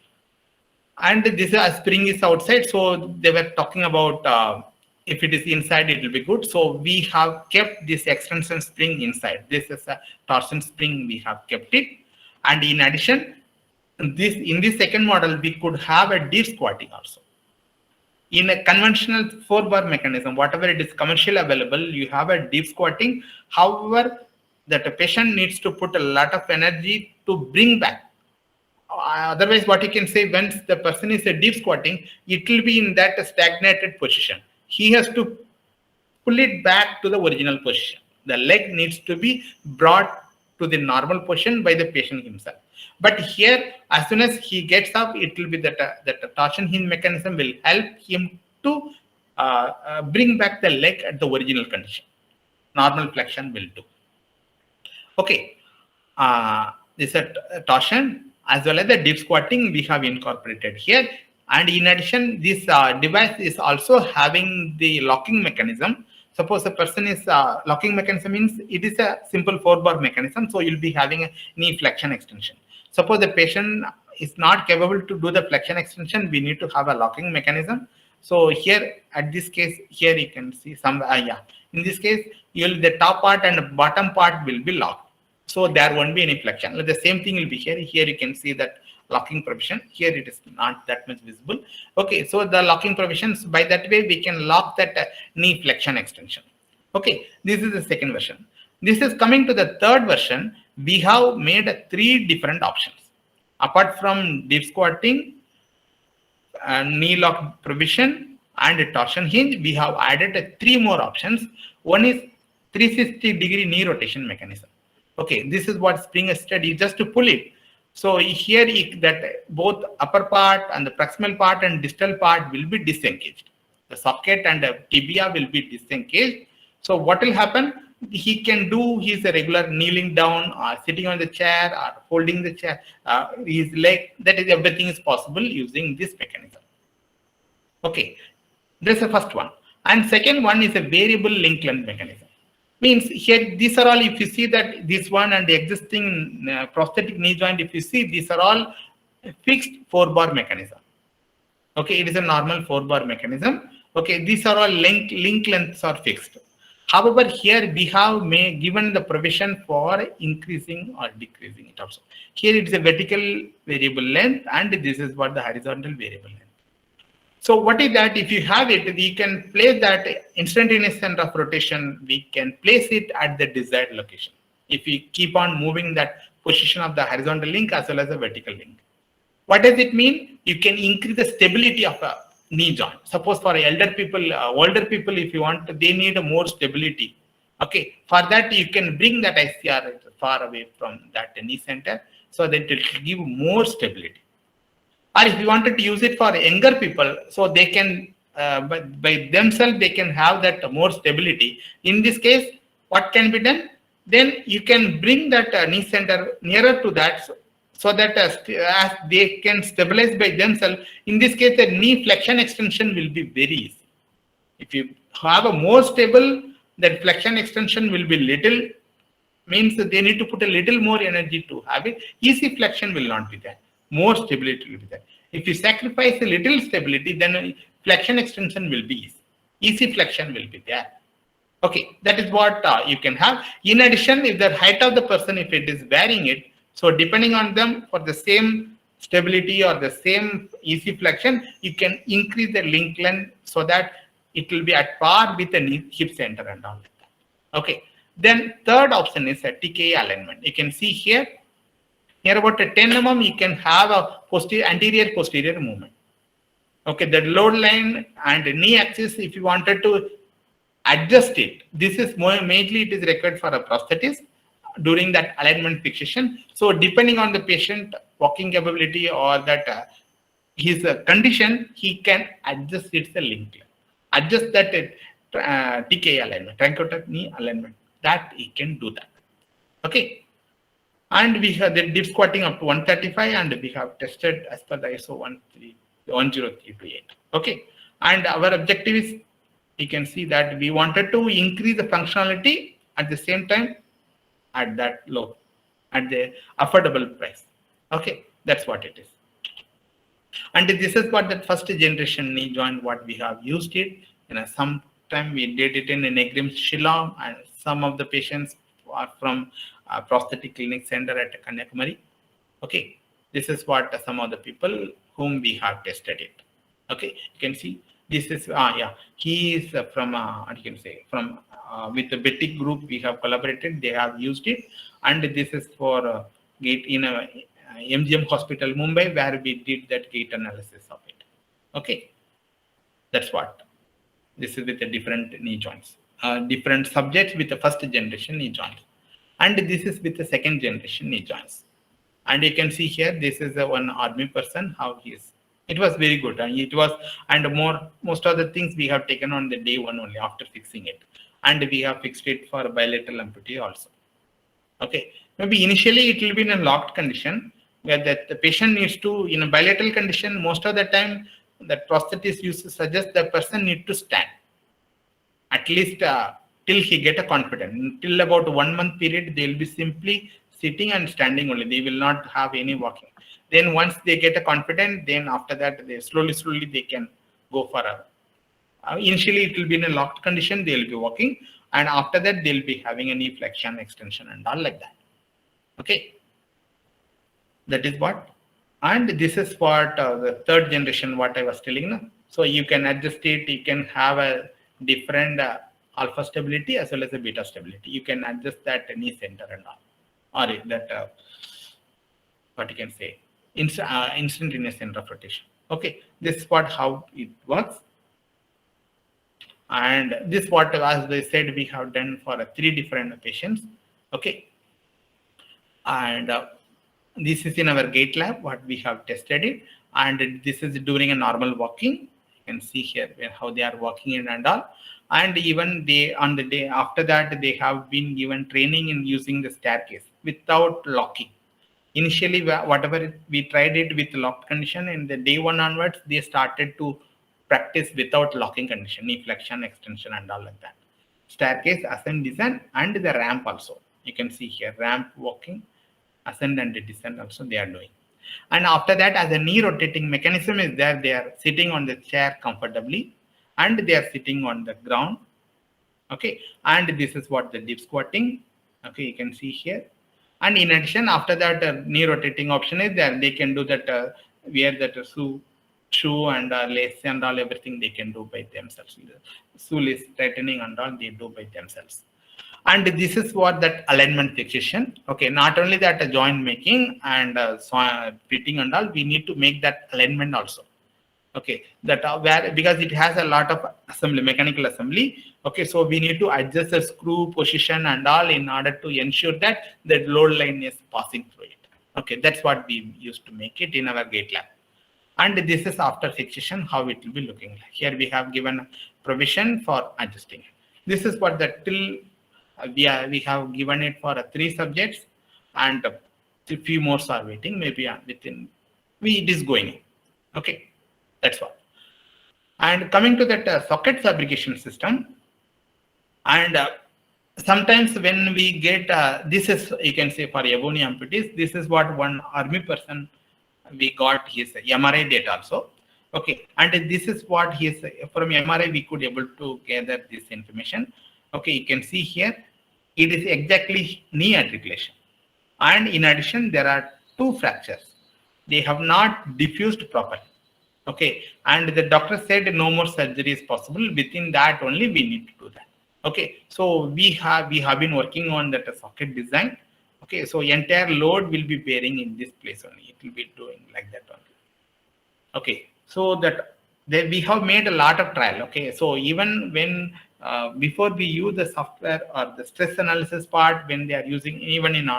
Speaker 2: and this spring is outside, so they were talking about if it is inside it will be good. So we have kept this extension spring inside. This is a torsion spring, we have kept it. And in addition, this in this second model we could have a deep squatting also. In a conventional 4-bar mechanism, whatever it is commercially available, you have a deep squatting. However, that a patient needs to put a lot of energy to bring back. Otherwise, what you can say, once the person is a deep squatting, it will be in that stagnated position. He has to pull it back to the original position. The leg needs to be brought to the normal position by the patient himself. But here, as soon as he gets up, it will be that the torsion hinge mechanism will help him to bring back the leg at the original condition. Normal flexion will do. Okay, this is a torsion as well as the deep squatting we have incorporated here. And in addition, this device is also having the locking mechanism. Suppose a person is locking mechanism means it is a simple 4-bar mechanism, so you'll be having a knee flexion extension. Suppose the patient is not capable to do the flexion extension, we need to have a locking mechanism. So here, at this case, here you can see some, in this case, the top part and the bottom part will be locked. So there won't be any flexion. The same thing will be here. Here you can see that locking provision. Here it is not that much visible. Okay, so the locking provisions, by that way, we can lock that knee flexion extension. Okay, this is the second version. This is coming to the third version. We have made 3 different options. Apart from deep squatting, knee lock provision, and torsion hinge, we have added 3 more options. One is 360-degree knee rotation mechanism. Okay, this is what spring is studied, just to pull it. So here that both upper part and the proximal part and distal part will be disengaged. The socket and the tibia will be disengaged. So what will happen? He can do his regular kneeling down or sitting on the chair or holding the chair, his leg, that is, everything is possible using this mechanism. Okay, that's the first one. And second one is a variable link length mechanism. Means here, these are all, if you see that this one and the existing prosthetic knee joint, if you see, these are all fixed 4-bar mechanism. Okay, it is a normal 4-bar mechanism. Okay, these are all link lengths are fixed. However, here we have given the provision for increasing or decreasing it also. Here it is a vertical variable length, and this is what the horizontal variable length. So what is that? If you have it, we can place that instantaneous center of rotation, we can place it at the desired location. If we keep on moving that position of the horizontal link as well as the vertical link. What does it mean? You can increase the stability of a knee joint. Suppose for older people, if you want, they need more stability. Okay, for that you can bring that ICR far away from that knee center so that it will give more stability. Or if you wanted to use it for younger people, so they can, by themselves, they can have that more stability. In this case, what can be done? Then you can bring that knee center nearer to that, so that as they can stabilize by themselves. In this case, the knee flexion extension will be very easy. If you have a more stable, that flexion extension will be little, means that they need to put a little more energy to have it. Easy flexion will not be there. More stability will be there. If you sacrifice a little stability, then flexion extension will be easy. Easy flexion will be there. Okay, that is what you can have. In addition, if the height of the person, if it is varying it, so depending on them, for the same stability or the same easy flexion, you can increase the link length so that it will be at par with the knee, hip center and all that. Okay, then third option is a Ftk alignment. You can see here, near about 10 mm, you can have a anterior posterior movement. Okay, the load line and knee axis, if you wanted to adjust it, this is mainly it is required for a prosthetist during that alignment fixation. So depending on the patient walking capability or that his condition, he can adjust its link line, adjust that TK alignment, truncated knee alignment, that he can do that. Okay. And we have the dip squatting up to 135, and we have tested as per the ISO 10328. Okay, and our objective is, you can see that we wanted to increase the functionality at the same time at that low, at the affordable price. Okay, that's what it is. And this is what that first generation knee joint what we have used it. Sometime we did it in Negrim Shillong, and some of the patients are from Prosthetic Clinic Center at Kanyakumari. Okay, this is what some of the people whom we have tested it. Okay, you can see this is he is from what you can say, from with the Betic group we have collaborated. They have used it, and this is for gait in a MGM Hospital Mumbai, where we did that gait analysis of it. Okay, that's what. This is with the different knee joints, different subjects with the first generation knee joints, and this is with the second generation knee joints. And you can see here, this is a one army person, how he is. It was very good, and it was, and most of the things we have taken on the day one only after fixing it, and we have fixed it for bilateral amputee also. Okay, maybe initially it will be in a locked condition, where that the patient needs to, in a bilateral condition, most of the time that prosthetist used to suggest the person need to stand at least till he get a confidence. Till about 1 month period, they will be simply sitting and standing only. They will not have any walking. Then once they get a confidence, then after that they slowly they can go for a. Initially it will be in a locked condition. They will be walking, and after that they will be having a knee flexion, extension, and all like that. Okay, that is what. And this is what the third generation what I was telling now. So you can adjust it. You can have a different alpha stability as well as a beta stability. You can adjust that knee center and all, or that what you can say, instantaneous center of rotation. Okay, this is what how it works. And this what, as I said, we have done for 3 different patients. Okay, and this is in our gait lab what we have tested it, and this is during a normal walking. You can see here how they are walking in and all. And even they, on the day after that, they have been given training in using the staircase without locking. Initially, whatever we tried it with locked condition, and the day 1 onwards, they started to practice without locking condition, knee flexion, extension, and all like that. Staircase, ascent, descent, and the ramp also. You can see here, ramp walking, ascent and descent also they are doing. And after that, as a knee rotating mechanism is there, they are sitting on the chair comfortably, and they are sitting on the ground. Okay, and this is what the dip squatting. Okay, you can see here. And in addition, after that, knee rotating option is there. They can do that, wear that shoe and lace and all, everything they can do by themselves. Shoelace tightening and all they do by themselves. And this is what that alignment fixation. Okay, not only that joint making and fitting and all, we need to make that alignment also. Okay, that where, because it has a lot of assembly, mechanical assembly. Okay, so we need to adjust the screw position and all in order to ensure that the load line is passing through it. Okay, that's what we used to make it in our gait lab. And this is after fixation how it will be looking like. Here we have given provision for adjusting. This is what the till we have given it for 3 subjects, and a few more are waiting. Maybe within it is going. Okay, that's what. And coming to that socket fabrication system, and sometimes when we get this is, you can say, for ebony amputees, this is what one army person we got his MRI data also. Okay, and this is what his, from MRI we could able to gather this information. Okay, you can see here it is exactly knee articulation, and in addition there are 2 fractures. They have not diffused properly. Okay, and the doctor said no more surgery is possible. Within that only we need to do that. Okay, so we have been working on that socket design. Okay, so entire load will be bearing in this place only. It will be doing like that only. Okay, so that we have made a lot of trial. Okay, so even when before we use the software or the stress analysis part, when they are using, even in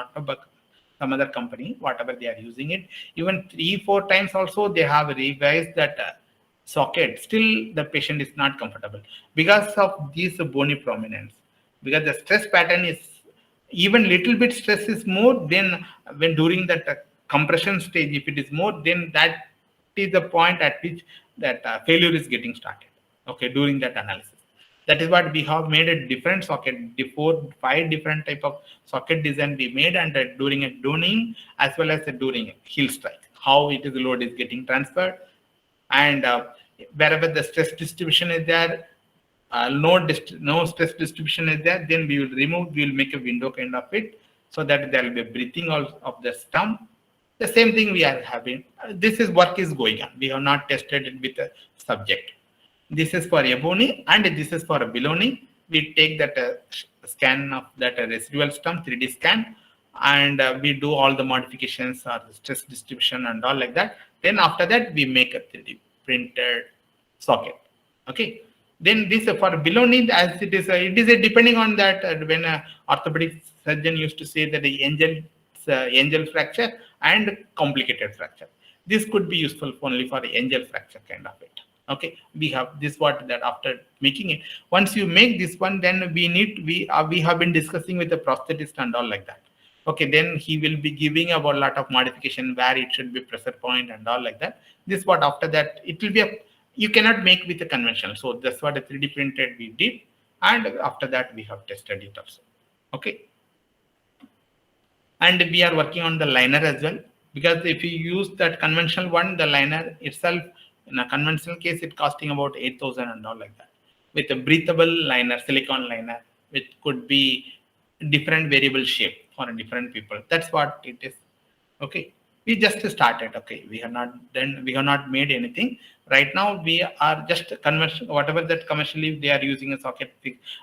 Speaker 2: some other company, whatever they are using it, even 3-4 times also they have revised that socket. Still the patient is not comfortable because of this bony prominence, because the stress pattern is even little bit stress is more, then when during that compression stage, if it is more, then that is the point at which that failure is getting started. Okay, during that analysis. That is what we have made a different socket, before 5 different type of socket design we made, and during a doning as well as during a heel strike, how it is load is getting transferred, and wherever the stress distribution is there, no stress distribution is there, then we will remove, we will make a window kind of it, so that there will be a breathing of the stump. The same thing we are having. This is work is going on. We have not tested it with a subject. This is for ebony and this is for a below. We take that scan of that residual stump, 3D scan, and we do all the modifications or the stress distribution and all like that. Then after that, we make a 3D printed socket. Okay. Then this for below knee, as it is a depending on that when a orthopedic surgeon used to say that the angel fracture and complicated fracture. This could be useful only for the angel fracture kind of it. Okay, we have this what that after making it. Once you make this one, then we have been discussing with the prosthetist and all like that. Okay, then he will be giving about a lot of modification where it should be pressure point and all like that. This what after that it will be a, you cannot make with a conventional. So that's what a 3D printed we did, and after that we have tested it also. Okay, and we are working on the liner as well, because if you use that conventional one, the liner itself in a conventional case it costing about 8,000 and all like that. With a breathable liner, silicone liner, which could be different variable shape for different people. That's what it is. Okay, we just started. Okay, we have not done, we have not made anything right now. We are just conversion, whatever that commercially they are using a socket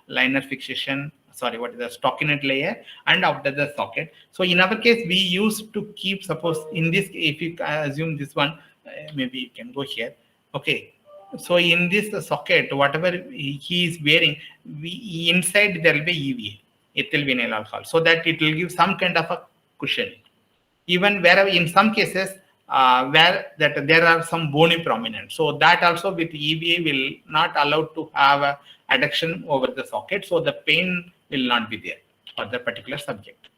Speaker 2: liner fixation, sorry, what is the stockinette layer, and after the socket. So in our case we used to keep, suppose in this, if you assume this one, maybe you can go here. Okay, so in this socket, whatever he is wearing, we inside there will be EVA, ethyl vinyl alcohol, so that it will give some kind of a cushion. Even wherever in some cases where that there are some bony prominent, so that also with EVA will not allow to have a adduction over the socket, so the pain will not be there for the particular subject.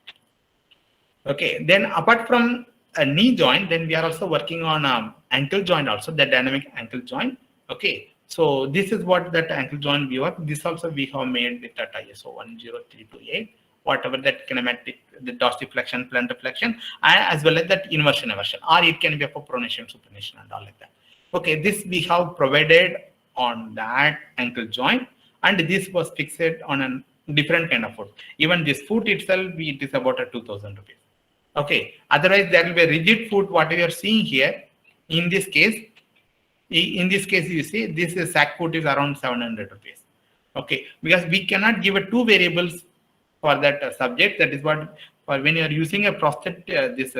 Speaker 2: Okay, then apart from a knee joint, then we are also working on ankle joint also, the dynamic ankle joint. Okay, so this is what that ankle joint we work. This also we have made with that ISO 10328, whatever that kinematic, the dorsiflexion, plantar flexion, as well as that inversion, or it can be for pronation, supination, and all like that. Okay, this we have provided on that ankle joint, and this was fixed on a different kind of foot. Even this foot itself, it is about a 2,000 rupees. Okay, otherwise there will be a rigid foot, what we are seeing here. In this case, you see this is sack foot is around 700 rupees. Okay, because we cannot give a two variables for that subject. That is what, for when you are using a prosthetic, this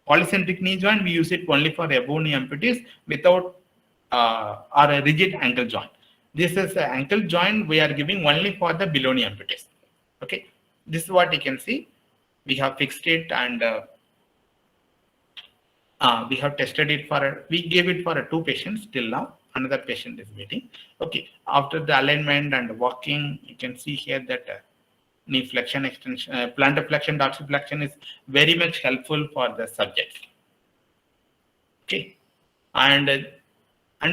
Speaker 2: polycentric knee joint, we use it only for above knee amputees without or a rigid ankle joint. This is an ankle joint we are giving only for the below knee amputees. Okay, this is what you can see. We have fixed it, and we have tested it for, we gave it for 2 patients till now. Another patient is waiting. Okay, after the alignment and walking, you can see here that knee flexion extension, plantar flexion, dorsiflexion is very much helpful for the subject. Okay, and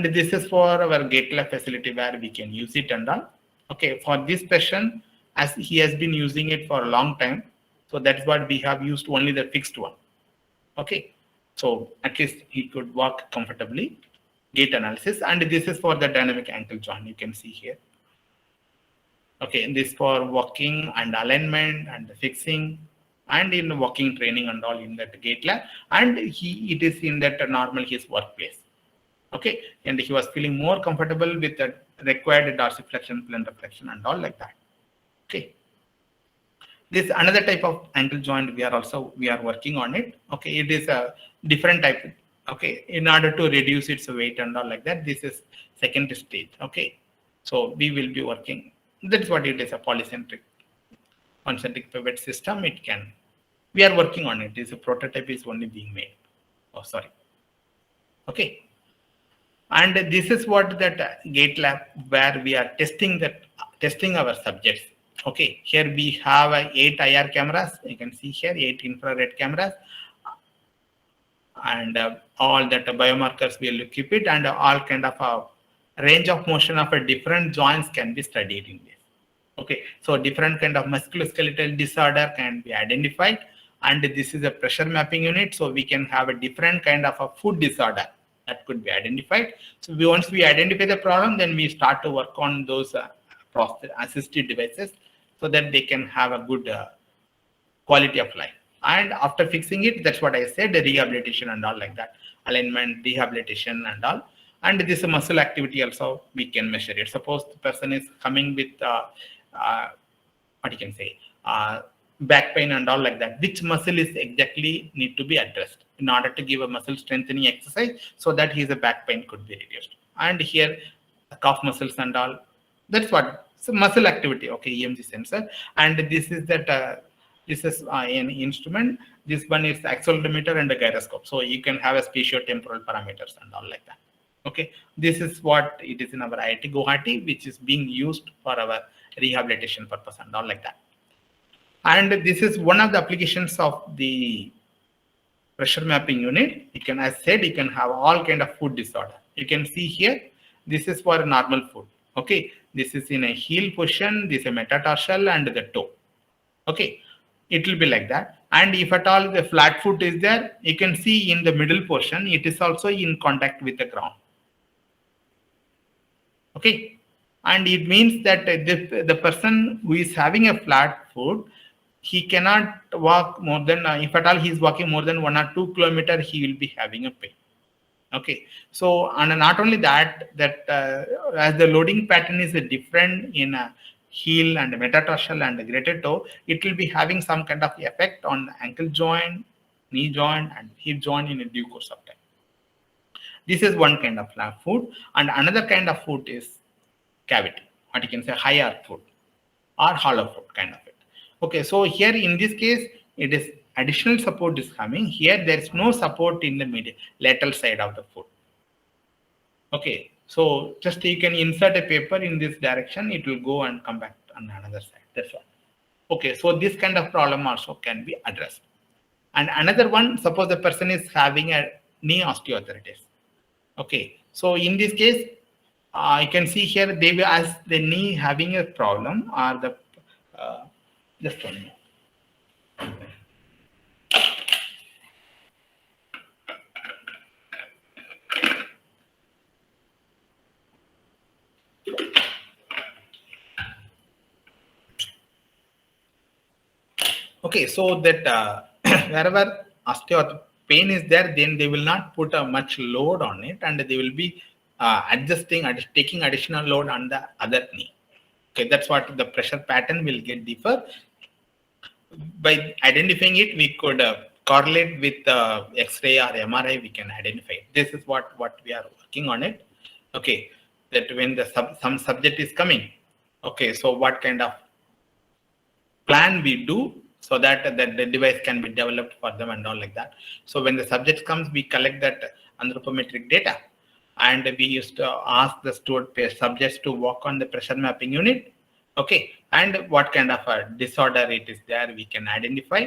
Speaker 2: this is for our gait lab facility where we can use it and all. Okay, for this patient, as he has been using it for a long time, so that's what we have used only the fixed one. Okay, so at least he could walk comfortably. Gait analysis, and this is for the dynamic ankle joint. You can see here. Okay, this for walking and alignment and fixing, and in walking training and all in that gait lab, and it is in that normal his workplace. Okay, and he was feeling more comfortable with the required dorsiflexion, plantar flexion, and all like that. Okay, this another type of ankle joint we are working on it. Okay, it is a different type. Okay, in order to reduce its weight and all like that, this is second stage. Okay, so we will be working. That's what it is, a polycentric concentric pivot system. It can, we are working on it. This prototype is only being made. Oh, sorry. Okay, and this is what that gait lab where we are testing our subjects. Okay, here we have 8 IR cameras. You can see here 8 infrared cameras, and all that biomarkers will keep it, and all kind of range of motion of different joints can be studied in this. Okay, so different kind of musculoskeletal disorder can be identified, and this is a pressure mapping unit, so we can have a different kind of a foot disorder that could be identified. So once we identify the problem, then we start to work on those assistive devices so that they can have a good quality of life. And after fixing it, that's what I said, the rehabilitation and all like that, alignment, rehabilitation and all. And this muscle activity also we can measure it. Suppose the person is coming with what you can say, back pain and all like that, which muscle is exactly need to be addressed in order to give a muscle strengthening exercise so that his back pain could be reduced. And here calf muscles and all, that's what, so muscle activity. Okay, EMG sensor. And this is that this is an instrument. This one is accelerometer and a gyroscope, so you can have a spatiotemporal parameters and all like that. Okay, this is what it is in our IIT Guwahati, which is being used for our rehabilitation purpose and all like that. And this is one of the applications of the pressure mapping unit. You can, as said, you can have all kind of foot disorder. You can see here, this is for a normal foot. Okay, this is in a heel position, this is a metatarsal and the toe. Okay, it will be like that. And if at all the flat foot is there, you can see in the middle portion, it is also in contact with the ground. Okay, and it means that the person who is having a flat foot, he cannot walk more than, if at all he is walking more than 1 or 2 kilometers, he will be having a pain. Okay, so and not only that, as the loading pattern is different in heel and metatarsal and greater toe, it will be having some kind of effect on ankle joint, knee joint and hip joint in a due course of time. This is one kind of flat foot, and another kind of foot is cavity, what you can say higher foot or hollow foot kind of it. Okay, so here in this case, it is additional support is coming. Here there is no support in the lateral side of the foot. Okay, so just you can insert a paper in this direction, it will go and come back on another side. That's all. Okay, so this kind of problem also can be addressed. And another one, suppose the person is having a knee osteoarthritis. Okay, so in this case, you can see here they will as the knee having a problem or the just one minute. Okay, so that wherever osteoarthritis pain is there, then they will not put a much load on it, and they will be taking additional load on the other knee. Okay, that's what the pressure pattern will get differ. By identifying it, we could correlate with X-ray or MRI. We can identify it. This is what we are working on it. Okay, that when the some subject is coming. Okay, so what kind of plan we do so that the device can be developed for them and all like that. So when the subject comes, we collect that anthropometric data, and we used to ask the subjects to work on the pressure mapping unit. Okay, and what kind of a disorder it is there, we can identify.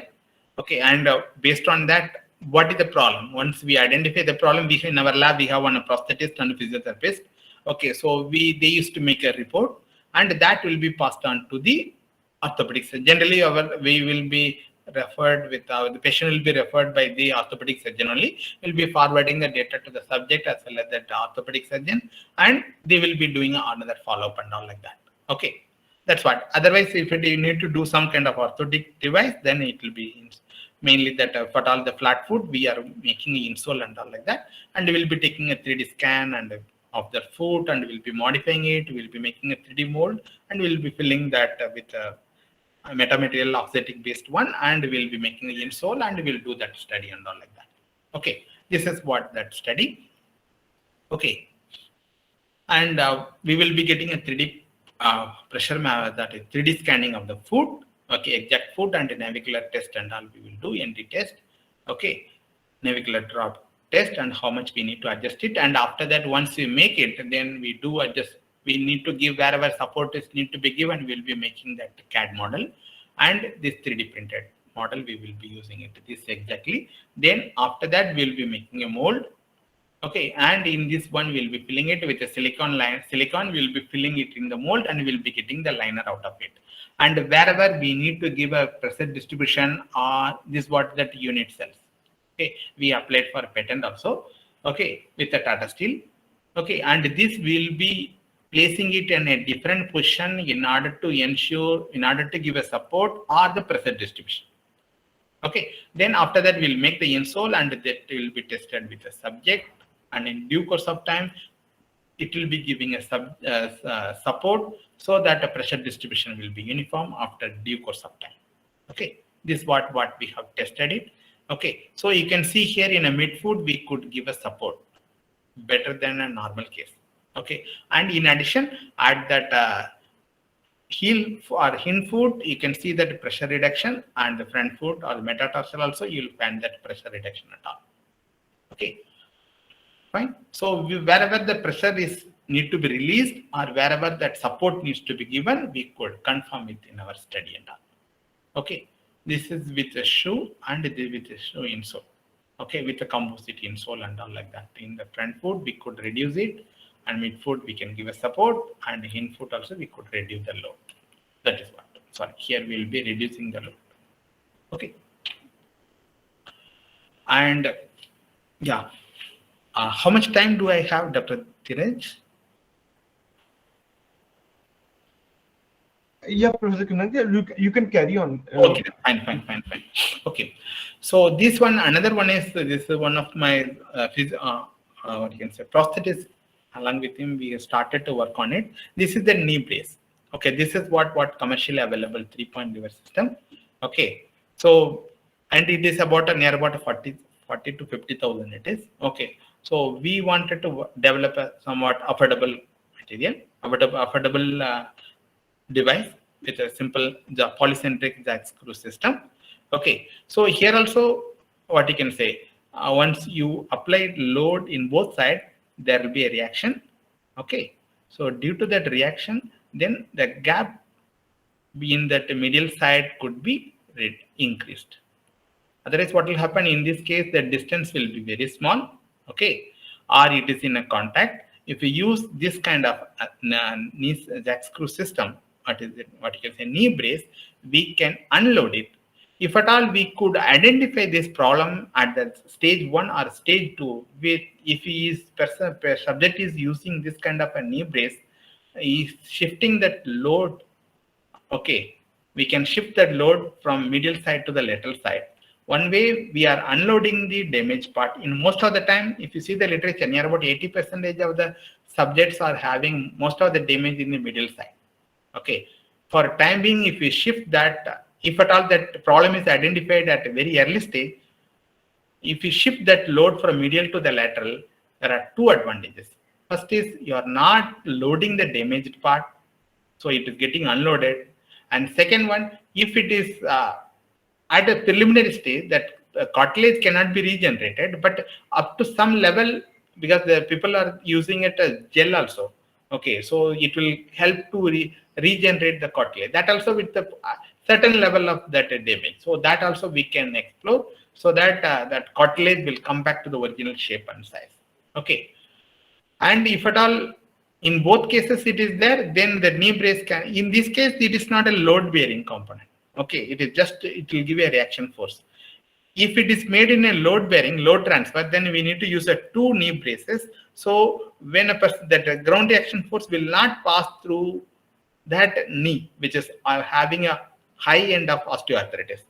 Speaker 2: Okay, and based on that, what is the problem? Once we identify the problem, we in our lab we have one prosthetist and a physiotherapist. Okay, so they used to make a report, and that will be passed on to the orthopedic surgeon. Generally, we will be referred with the patient will be referred by the orthopedic surgeon only. Will be forwarding the data to the subject as well as the orthopedic surgeon, and they will be doing another follow-up and all like that. Okay, that's what. Otherwise, if you need to do some kind of orthotic device, then it will be mainly that for all the flat foot, we are making an insole and all like that, and we will be taking a 3D scan and of the foot, and we'll be modifying it. We'll be making a 3D mold, and we'll be filling that with a metamaterial auxetic based one, and we'll be making the insole, and we'll do that study and all like that. Okay, this is what that study. Okay, and we will be getting a 3D pressure map, that is 3D scanning of the foot. Okay, exact foot and navicular test and all we will do, NT test. Okay, navicular drop test and how much we need to adjust it, and after that, once we make it, then we do adjust. we need to give wherever support is need to be given, we'll be making that CAD model, and this 3D printed model we will be using it this exactly. Then after that we'll be making a mold. Okay, and in this one we'll be filling it with a silicon line. Silicon we'll be filling it in the mold and we'll be getting the liner out of it. And wherever we need to give a pressure distribution, this what that unit cells. Okay, we applied for patent also. Okay, with the Tata Steel. Okay, and this will be placing it in a different position in order to ensure, in order to give a support or the pressure distribution. Okay, then after that we'll make the insole and that will be tested with the subject, and in due course of time it will be giving a support so that the pressure distribution will be uniform after due course of time. Okay, this is what we have tested it. Okay, so you can see here in a midfoot we could give a support better than a normal case. Okay, and in addition at that heel or hind foot, you can see that pressure reduction, and the front foot or the metatarsal also you will find that pressure reduction at all. Okay, fine. So wherever the pressure is need to be released or wherever that support needs to be given, we could confirm it in our study and all. Okay, this is with a shoe and with a shoe insole. Okay, with a composite insole and all like that. In the front foot we could reduce it, and midfoot we can give a support, and hind foot also we could reduce the load. That is what. Sorry, here we will be reducing the load. Okay. And yeah, how much time do I have, Dr. Tiraj?
Speaker 1: Yeah, Professor Kananga, you can carry on.
Speaker 2: Okay, fine. Okay, so this one, another one is, this is one of my what you can say, prosthetics. Along with him, we started to work on it. This is the knee brace. Okay, this is what commercially available 3-point lever system. Okay, so and it is about near about 40 to 50,000 it is. Okay, so we wanted to develop a somewhat affordable material, affordable device with a simple polycentric jack screw system. Okay, so here also what you can say, once you apply load in both sides, there will be a reaction. Okay, so due to that reaction, then the gap in that medial side could be increased. Otherwise, what will happen in this case, the distance will be very small. Okay, or it is in a contact. If you use this kind of knee jack screw system, what you can say, knee brace, we can unload it. If at all we could identify this problem at the stage 1 or stage 2, if subject is using this kind of a knee brace, is shifting that load. Okay, we can shift that load from medial side to the lateral side. One way we are unloading the damaged part. In most of the time, if you see the literature, near about 80% of the subjects are having most of the damage in the medial side. Okay, for time being, if we shift that, if at all that problem is identified at a very early stage, if you shift that load from medial to the lateral, there are two advantages. First is you are not loading the damaged part, so it is getting unloaded. And second one, if it is at a preliminary stage, that cartilage cannot be regenerated, but up to some level, because the people are using it as gel also. Okay, so it will help to regenerate the cartilage. That also with the certain level of that damage. So that also we can explore, so that that cartilage will come back to the original shape and size. Okay, and if at all in both cases it is there, then the knee brace can. In this case, it is not a load bearing component. Okay, it is just, it will give a reaction force. If it is made in a load bearing, load transfer, then we need to use a 2 knee braces. So when a person, that ground reaction force will not pass through that knee, which is having a high end of osteoarthritis.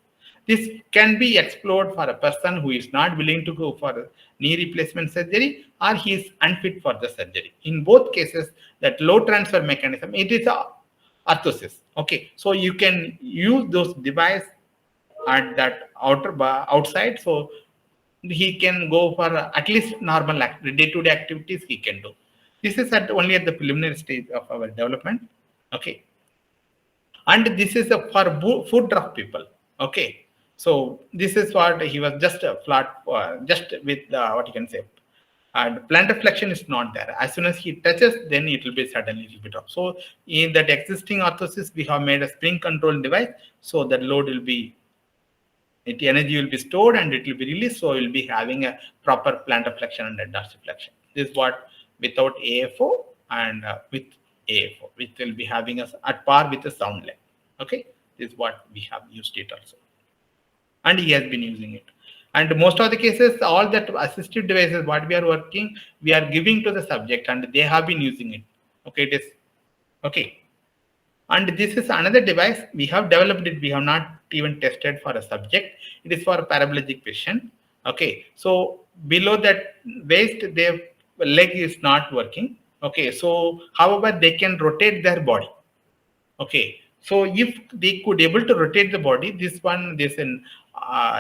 Speaker 2: This can be explored for a person who is not willing to go for knee replacement surgery, or he is unfit for the surgery. In both cases, that load transfer mechanism, it is a orthosis. Okay, so you can use those device at that outside, so he can go for at least normal day-to-day activities he can do. This is only at the preliminary stage of our development. Okay, and this is for foot drop people. Okay, so this is what he was just flat, just with what you can say, And plantar flexion is not there. As soon as he touches, then it will be suddenly a little bit off. So in that existing orthosis, we have made a spring control device, so that load will be, energy will be stored and it will be released. So we'll be having a proper plantar flexion and a dorsiflexion. This is what without AFO and with AFO, which will be having us at par with the sound leg. Okay, this is what we have used it also, and he has been using it. And most of the cases, all that assistive devices, what we are working, we are giving to the subject, and they have been using it. Okay, it is okay. And this is another device we have developed it. We have not even tested for a subject. It is for a paraplegic patient. Okay, so below that waist, their leg is not working. Okay, so however they can rotate their body. Okay, so if they could able to rotate the body, this in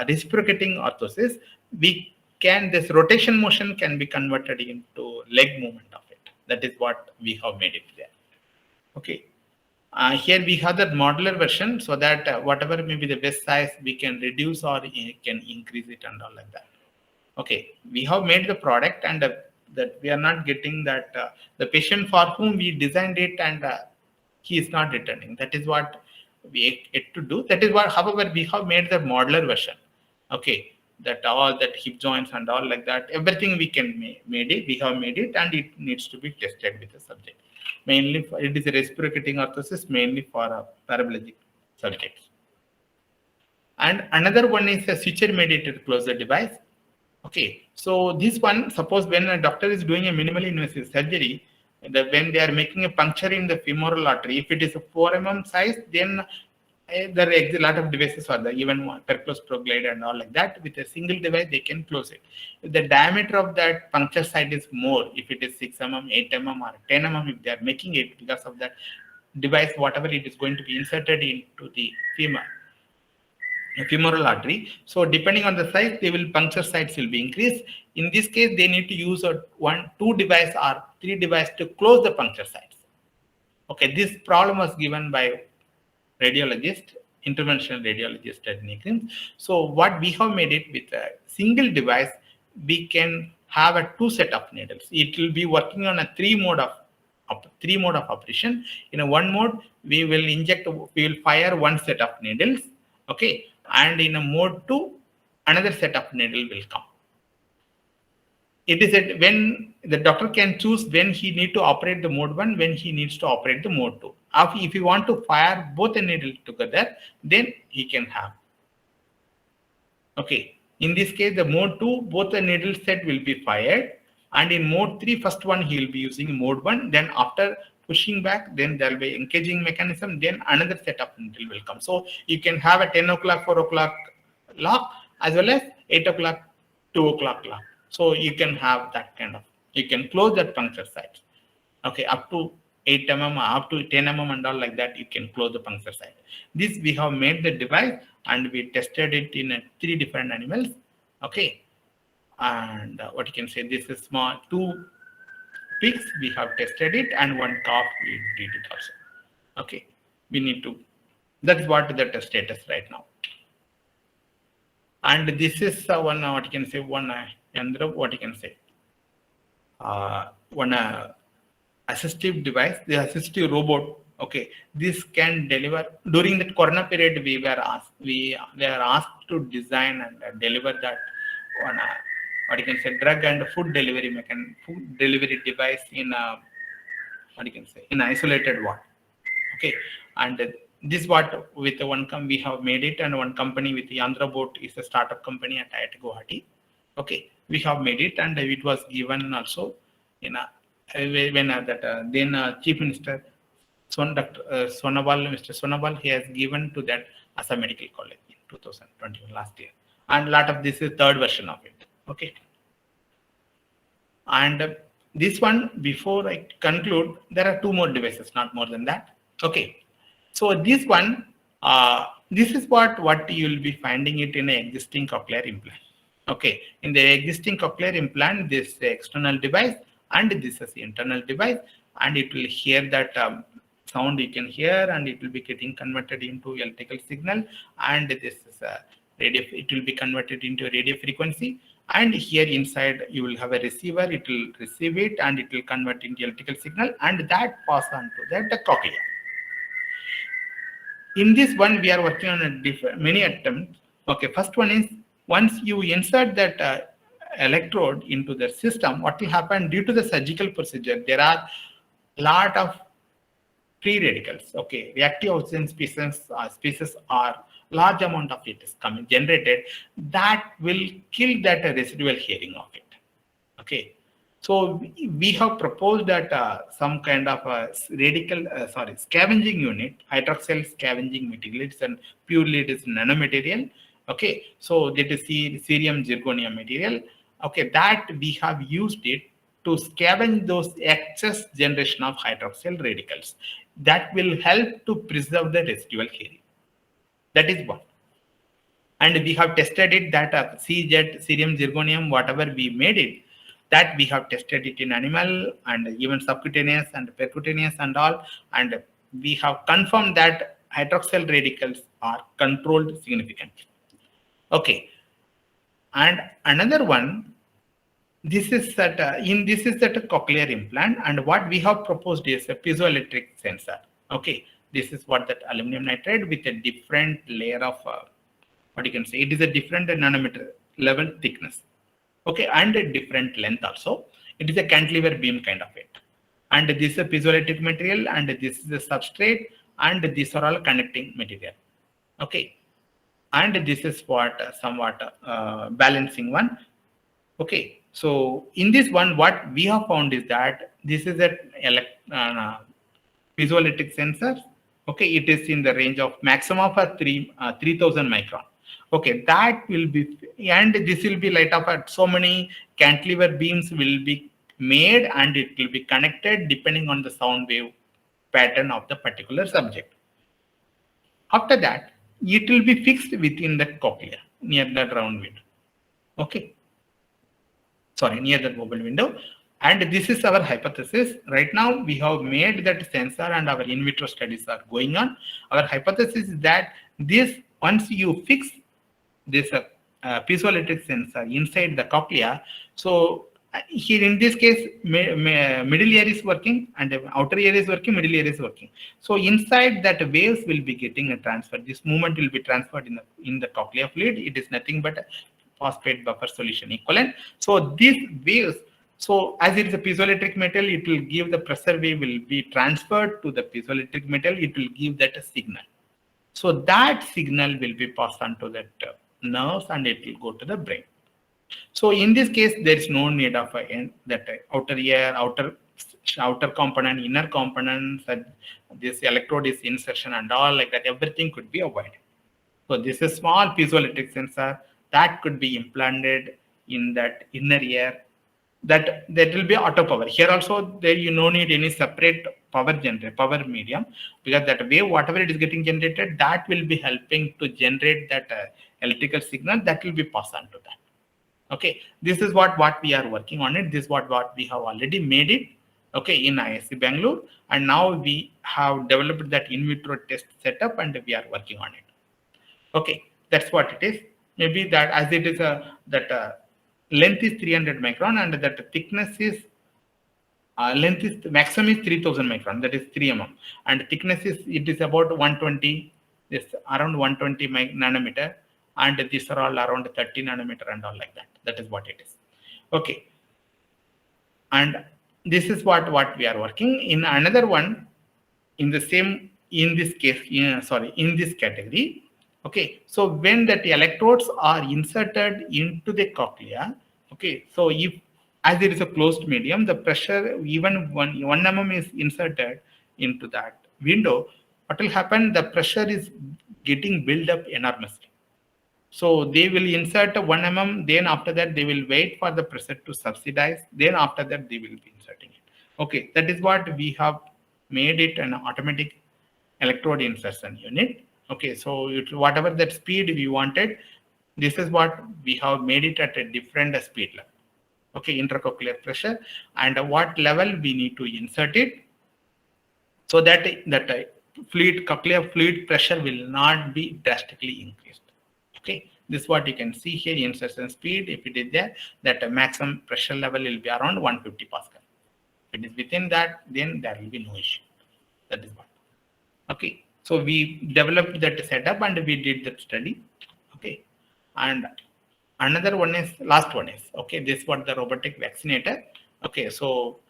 Speaker 2: reciprocating orthosis, we can, this rotation motion can be converted into leg movement of it. That is what we have made it there. Okay. Here we have the modular version, so that whatever may be the waist size, we can reduce or can increase it and all like that. Okay, we have made the product, and that we are not getting that the patient for whom we designed it, and he is not returning. That is what we had to do. That is what, however, we have made the modular version. Okay, that all that hip joints and all like that, everything we can made it. We have made it, and it needs to be tested with the subject. Mainly, it is a reciprocating orthosis, mainly for paraplegic subjects. And another one is a suture mediated closure device. Okay, so this one, suppose when a doctor is doing a minimally invasive surgery, when they are making a puncture in the femoral artery, if it is a 4 mm size, then there are a lot of devices for the even perclose proglide and all like that. With a single device, they can close it. If the diameter of that puncture site is more, if it is 6 mm, 8 mm, or 10 mm, if they are making it, because of that device, whatever it is going to be inserted into the femoral artery. So depending on the size, they will puncture sites will be increased. In this case, they need to use a 2 device or 3 device to close the puncture sites. Okay, this problem was given by radiologist, interventional radiologist technicians. So what we have made it with a single device, we can have a 2 set of needles. It will be working on a 3 mode of operation. In a 1 mode, we will fire 1 set of needles. Okay, and in a mode 2, another set of needle will come. It is when the doctor can choose when he need to operate the mode 1, when he needs to operate the mode 2. If you want to fire both the needles together, then he can have. Okay, in this case, the mode 2, both the needle set will be fired, and in mode 3, first one he will be using mode 1. Then after pushing back, then there will be engaging mechanism. Then another set of needle will come. So you can have a 10 o'clock, 4 o'clock lock, as well as 8 o'clock, 2 o'clock lock. So you can have that kind of, you can close that puncture site. Okay, up to 8 mm, up to 10 mm and all like that, you can close the puncture site. This we have made the device, and we tested it in 3 different animals. Okay, and what you can say, this is small 2 pigs we have tested it, and 1 calf we did it also. Okay, we need to, that's what the status right now. And this is one, what you can say, one what you can say, one assistive device, the assistive robot. Okay, this can deliver. During the corona period, we were asked to design and deliver that one, what you can say, drug and food delivery device in what you can say, in isolated ward. Okay, and this what with we have made it, and one company with the Andhrabot is a startup company at IIT Guwahati. Okay, we have made it, and it was given also in then Chief Minister Mr. Sonawal, he has given to that as a medical college in 2021 last year, and a lot of this is 3rd version of it. Okay, and this one, before I conclude, there are 2 more devices, not more than that. Okay, so this one, this is what you will be finding it in an existing cochlear implant. Okay, in the existing cochlear implant, this external device, and this is the internal device, and it will hear that sound you can hear, and it will be getting converted into electrical signal, and this is radio. It will be converted into radio frequency, And here inside you will have a receiver, it will receive it and it will convert into electrical signal, and that pass on to the cochlea. In this one, we are working on many attempts. Okay, first one is once you insert that electrode into the system, what will happen due to the surgical procedure? There are lot of free radicals. Okay, reactive oxygen species are large amount of it is coming generated that will kill that residual hearing of it. Okay, so we have proposed that some kind of scavenging unit, hydroxyl scavenging material. It's a purely it is nanomaterial. Okay, so that is cerium zirconium material. Okay, that we have used it to scavenge those excess generation of hydroxyl radicals. That will help to preserve the residual hearing. That is one. And we have tested it that CZ, cerium zirconium, whatever we made it, that we have tested it in animal and even subcutaneous and percutaneous and all, and we have confirmed that hydroxyl radicals are controlled significantly. Okay, and another one, this is that cochlear implant, and what we have proposed is a piezoelectric sensor. Okay, this is what that aluminum nitride with a different layer of what you can say, it is a different nanometer level thickness. Okay, and a different length also. It is a cantilever beam kind of it. And this is a piezoelectric material, and this is a substrate, and these are all connecting material. Okay, and this is what somewhat balancing one. Okay, so in this one, what we have found is that this is a piezoelectric sensor. Okay, it is in the range of maximum of 3000 micron. Okay, that will be, and this will be light up at so many cantilever beams will be made, and it will be connected depending on the sound wave pattern of the particular subject. After that, it will be fixed within the cochlea near that round window. Okay, sorry, near that mobile window. And this is our hypothesis. Right now, we have made that sensor, and our in vitro studies are going on. Our hypothesis is that this, once you fix this piezoelectric sensor inside the cochlea, so here in this case, middle ear is working and outer ear is working, middle ear is working. So inside that waves will be getting a transfer. This movement will be transferred in the cochlear fluid. It is nothing but a phosphate buffer solution equivalent. So these waves, so as it is a piezoelectric metal, it will give the pressure wave will be transferred to the piezoelectric metal. It will give that a signal. So that signal will be passed on to that nerves, and it will go to the brain. So in this case, there is no need of that outer ear, outer component, inner components, and this electrode is insertion and all like that. Everything could be avoided. So this is small piezoelectric sensor that could be implanted in that inner ear. That will be auto power. Here also, there you no need any separate power medium, because that wave, whatever it is getting generated, that will be helping to generate that electrical signal that will be passed on to that. Okay, this is what we are working on it. This is what we have already made it. Okay, in ISC Bangalore, and now we have developed that in vitro test setup, and we are working on it. Okay, that's what it is. Maybe that as it is length is 300 micron, and that thickness is length is maximum is 3000 micron, that is 3 mm, and thickness is about 120, this around 120 nanometer, and these are all around 30 nanometer and all like that. That is what it is. Okay, and this is what we are working in. Another one in the same, in this case, in this category. Okay, so when that electrodes are inserted into the cochlea, okay, so if as it is a closed medium, the pressure, even 1 mm is inserted into that window, what will happen? The pressure is getting built up enormously. So they will insert 1 mm, then after that they will wait for the pressure to subsidize, then after that they will be inserting it. Okay, that is what we have made it an automatic electrode insertion unit. Okay, so whatever that speed we wanted, this is what we have made it at a different speed level. Okay, intracochlear pressure, and what level we need to insert it, so that cochlear fluid pressure will not be drastically increased. Okay, This is what you can see here, insertion speed. If it is there, that maximum pressure level will be around 150 Pascal. If it is within that, then there will be no issue. That is what. Okay. So we developed that setup and we did that study. Okay. And another one is, last one is, okay, this is what the robotic vaccinator. Okay. So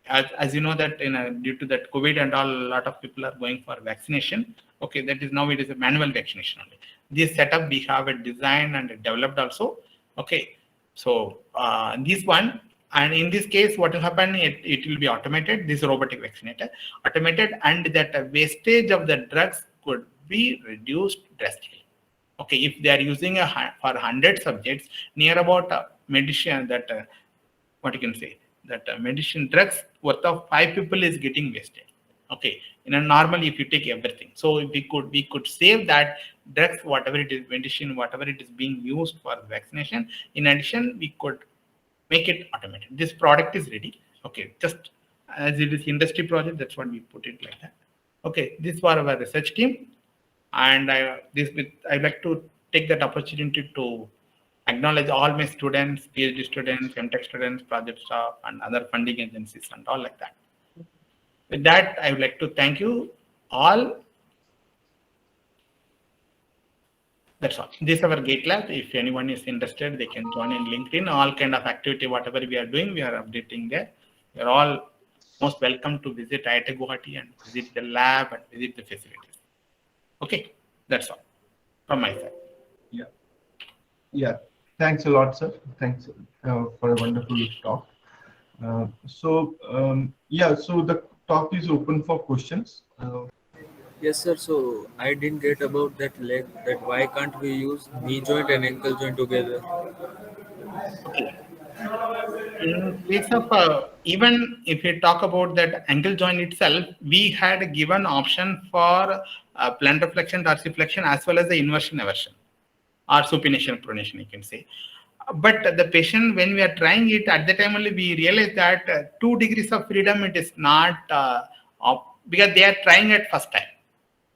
Speaker 2: as you know that due to that COVID and all, a lot of people are going for vaccination. Okay, that is now it is a manual vaccination only. This setup we have a design and developed also. Okay, so this one, and in this case, what will happen? It will be automated. This robotic vaccinator, automated, and that wastage of the drugs could be reduced drastically. Okay, if they are using for 100 subjects, near about medicine that what you can say that medicine drugs worth of 5 people is getting wasted. Okay, in a normal, if you take everything, so if we could save that drugs, whatever it is, medicine, whatever it is being used for vaccination. In addition, we could make it automated. This product is ready. Okay, just as it is industry project, that's what we put it like that. Okay, this was our research team, and I'd like to take that opportunity to acknowledge all my students, PhD students, MTech students, project staff, and other funding agencies and all like that. With that, I would like to thank you all. That's all. This is our Gate Lab. If anyone is interested, they can join in LinkedIn. All kind of activity, whatever we are doing, we are updating there. You're all most welcome to visit IIT Guwahati and visit the lab and visit the facilities. Okay, that's all from my side.
Speaker 1: Yeah. Yeah. Thanks a lot, sir. Thanks for a wonderful talk. So the talk is open for questions.
Speaker 3: Yes, sir. So I didn't get about that leg. That why can't we use knee joint and ankle joint together?
Speaker 2: Okay. In case of even if we talk about that ankle joint itself, we had given option for plantar flexion, dorsiflexion, as well as the inversion eversion or supination, pronation, you can say. But the patient, when we are trying it, at the time only we realized that 2 degrees of freedom, it is not because they are trying it first time.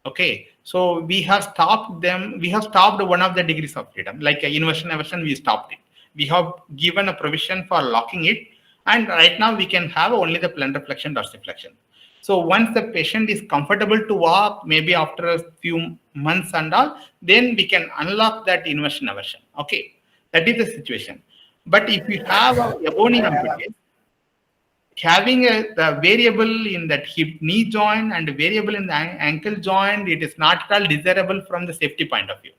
Speaker 2: Okay, so we have stopped them. We have stopped one of the degrees of freedom, like inversion eversion. We stopped it. We have given a provision for locking it, and right now we can have only the plantar flexion, dorsiflexion. So once the patient is comfortable to walk, maybe after a few months and all, then we can unlock that inversion eversion. Okay, that is the situation. But if you have a bony amputation, having the variable in that hip knee joint and variable in the ankle joint, it is not at all desirable from the safety point of view.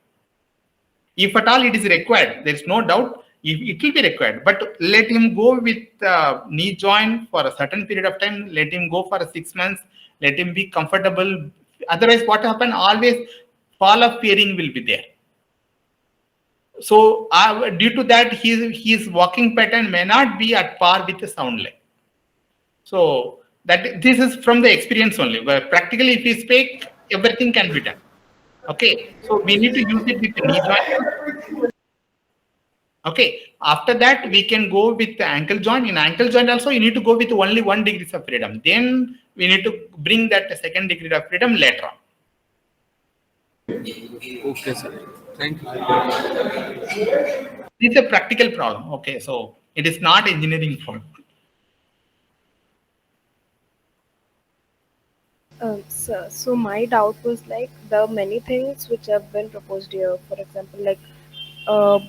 Speaker 2: If at all it is required, there is no doubt it will be required. But let him go with knee joint for a certain period of time. Let him go for 6 months. Let him be comfortable. Otherwise, what happen? Always fall of fearing will be there. So due to that, his walking pattern may not be at par with the sound leg. So that this is from the experience only. But practically, if we speak, everything can be done. Okay, so we need to use it with the knee joint. Okay, after that we can go with the ankle joint. In ankle joint also, you need to go with only 1 degree of freedom. Then we need to bring that second degree of freedom later on.
Speaker 3: Okay, sir. Thank you.
Speaker 2: This is a practical problem. Okay, so it is not engineering problem.
Speaker 4: So my doubt was like the many things which have been proposed here. For example, like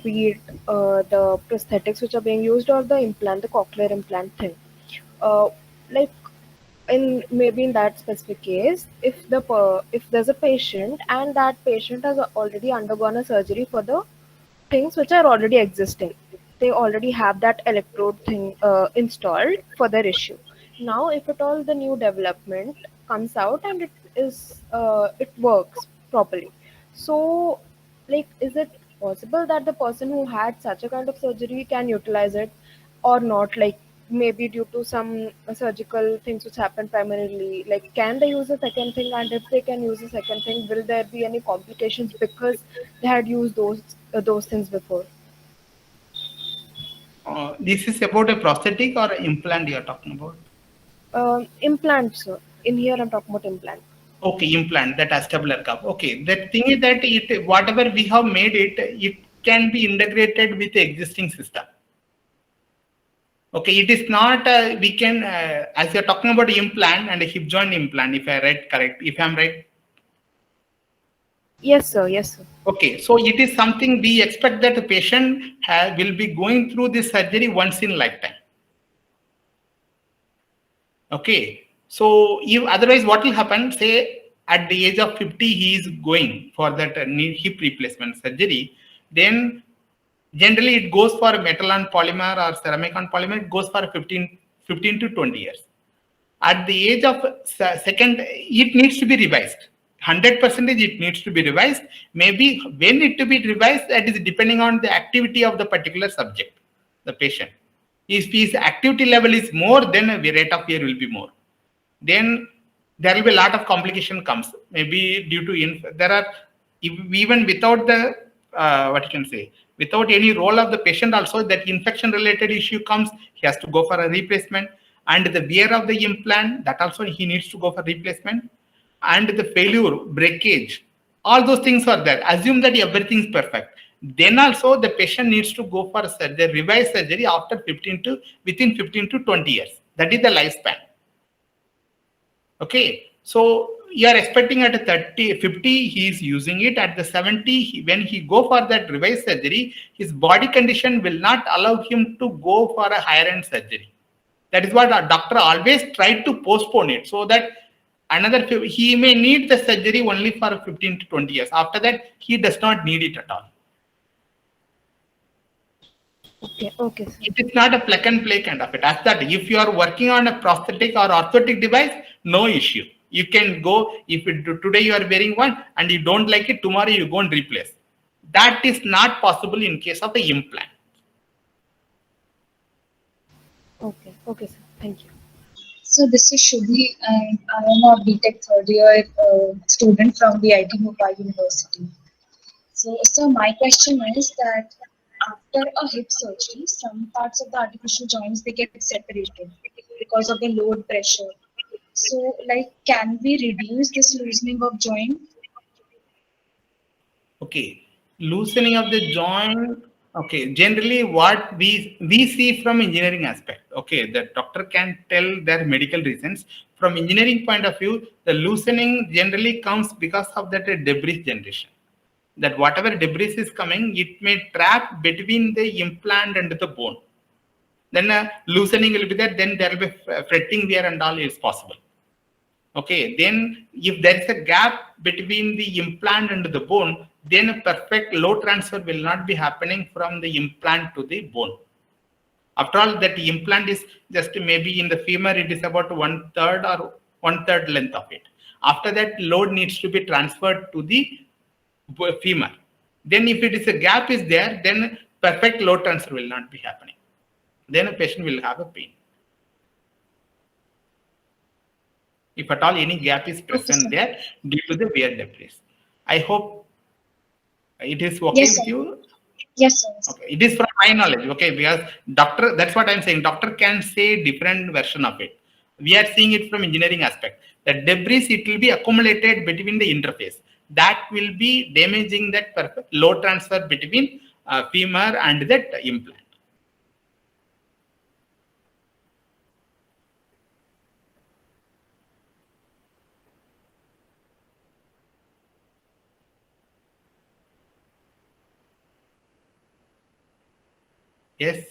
Speaker 4: be it the prosthetics which are being used or the implant, the cochlear implant thing. Uh, like in maybe in that specific case, if there's a patient and that patient has already undergone a surgery for the things which are already existing. They already have that electrode thing installed for their issue. Now, if at all the new development comes out and it works properly, so like, is it possible that the person who had such a kind of surgery can utilize it or not? Like maybe due to some surgical things which happen primarily, like can they use a second thing, and if they can use a second thing, will there be any complications because they had used those things before?
Speaker 2: This is about a prosthetic or implant you are talking about?
Speaker 4: Implants, sir. In here I'm talking about implant.
Speaker 2: Okay, implant, that astabular cup. Okay, the thing is that it, whatever we have made it, it can be integrated with the existing system. Okay, it is not, we can, as you're talking about implant and a hip joint implant, if I read correct, if I'm right.
Speaker 4: Yes, sir. Yes, sir.
Speaker 2: Okay, so it is something we expect that the patient will be going through this surgery once in lifetime. Okay, so if otherwise what will happen, say at the age of 50 he is going for that knee hip replacement surgery, then generally it goes for metal on polymer or ceramic on polymer, it goes for 15 to 20 years. At the age of second, it needs to be revised. 100% it needs to be revised. Maybe when it to be revised, that is depending on the activity of the particular subject, the patient. If his activity level is more, then the rate of wear will be more. Then there will be a lot of complication comes. Maybe due to there are even without the what you can say, without any role of the patient also, that infection related issue comes, he has to go for a replacement. And the wear of the implant, that also he needs to go for replacement. And the failure, breakage, all those things are there. Assume that everything is perfect. Then also the patient needs to go for surgery, revised surgery after within 15 to 20 years. That is the lifespan. Okay, so you are expecting at 30, 50, he is using it. At the 70, when he go for that revised surgery, his body condition will not allow him to go for a higher end surgery. That is what our doctor always tried to postpone it, so that he may need the surgery only for 15 to 20 years. After that, he does not need it at all.
Speaker 4: Okay, okay, sir.
Speaker 2: It is not a plug and play kind of it. As that, if you are working on a prosthetic or orthotic device, no issue. You can go, if today you are wearing one and you don't like it, tomorrow you go and replace. That is not possible in case of the implant.
Speaker 4: Okay, okay, sir. Thank you.
Speaker 5: So this is Shubhi, and I am a BTech third year student from the IT Mumbai University. So my question is that after a hip surgery, some parts of the artificial joints they get separated because of the load pressure. So, like, can we reduce this loosening of joint?
Speaker 2: Okay, loosening of the joint. Okay, generally what we see from engineering aspect. Okay, the doctor can tell their medical reasons. From engineering point of view, the loosening generally comes because of that debris generation. That whatever debris is coming, it may trap between the implant and the bone. Then loosening will be there. Then there will be fretting wear and all is possible. Okay, then if there is a gap between the implant and the bone, then a perfect load transfer will not be happening from the implant to the bone. After all, that implant is just maybe in the femur, it is about 1/3 or 1/3 length of it. After that, load needs to be transferred to the femur. Then if it is a gap is there, then perfect load transfer will not be happening. Then a patient will have a pain. If at all any gap is present there due to the wear debris. I hope it is okay
Speaker 5: Yes,
Speaker 2: with
Speaker 5: sir.
Speaker 2: you.
Speaker 5: Yes, sir.
Speaker 2: Okay, it is from my knowledge. Okay, because doctor, that's what I'm saying. Doctor can say different version of it. We are seeing it from engineering aspect. The debris, it will be accumulated between the interface. That will be damaging that perfect load transfer between femur and that implant. Yes.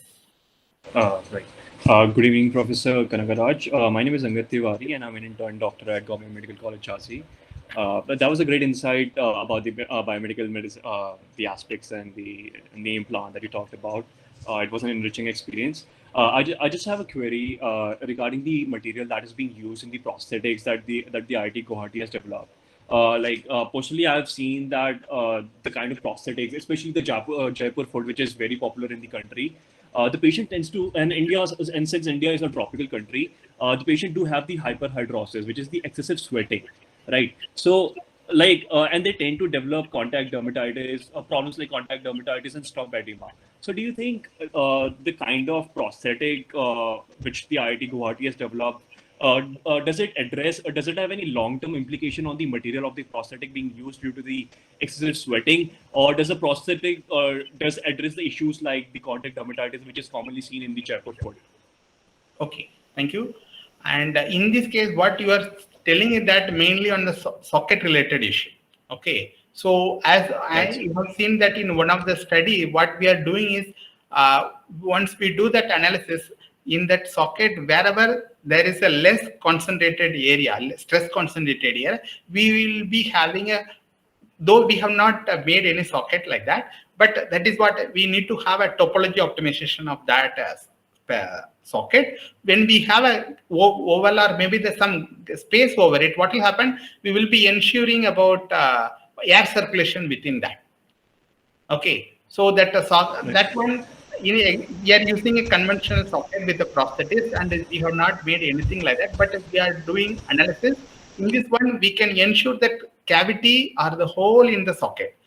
Speaker 6: Right. Good evening, Professor Kanagaraj. My name is Angat Tiwari, and I'm an intern doctor at Government Medical College, Jhansi. But that was a great insight about the biomedical medicine, the aspects and the implant that you talked about. It was an enriching experience. I just have a query regarding the material that is being used in the prosthetics that the IIT Guwahati has developed. Personally, I've seen that the kind of prosthetics, especially the Jaipur foot, which is very popular in the country, the patient tends to, and since India is a tropical country, the patient do have the hyperhidrosis, which is the excessive sweating, right? So, and they tend to develop contact dermatitis, problems like contact dermatitis and stop edema. So, do you think the kind of prosthetic which the IIT Guwahati has developed does it address, or does it have any long-term implication on the material of the prosthetic being used due to the excessive sweating, or does the prosthetic does address the issues like the contact dermatitis, which is commonly seen in the chairfoot foot?
Speaker 2: Okay, thank you. And in this case, what you are telling is that mainly on the socket related issue. Okay, so as you have seen that in one of the study, what we are doing is once we do that analysis in that socket, wherever there is a less concentrated area, stress concentrated area, we will be having a, though we have not made any socket like that, but that is what we need to have a topology optimization of that socket. When we have a oval or maybe there's some space over it, what will happen? We will be ensuring about air circulation within that. Okay, so that that one, we are using a conventional socket with a prosthetic, and we have not made anything like that. But if we are doing analysis in this one, we can ensure that cavity or the hole in the socket.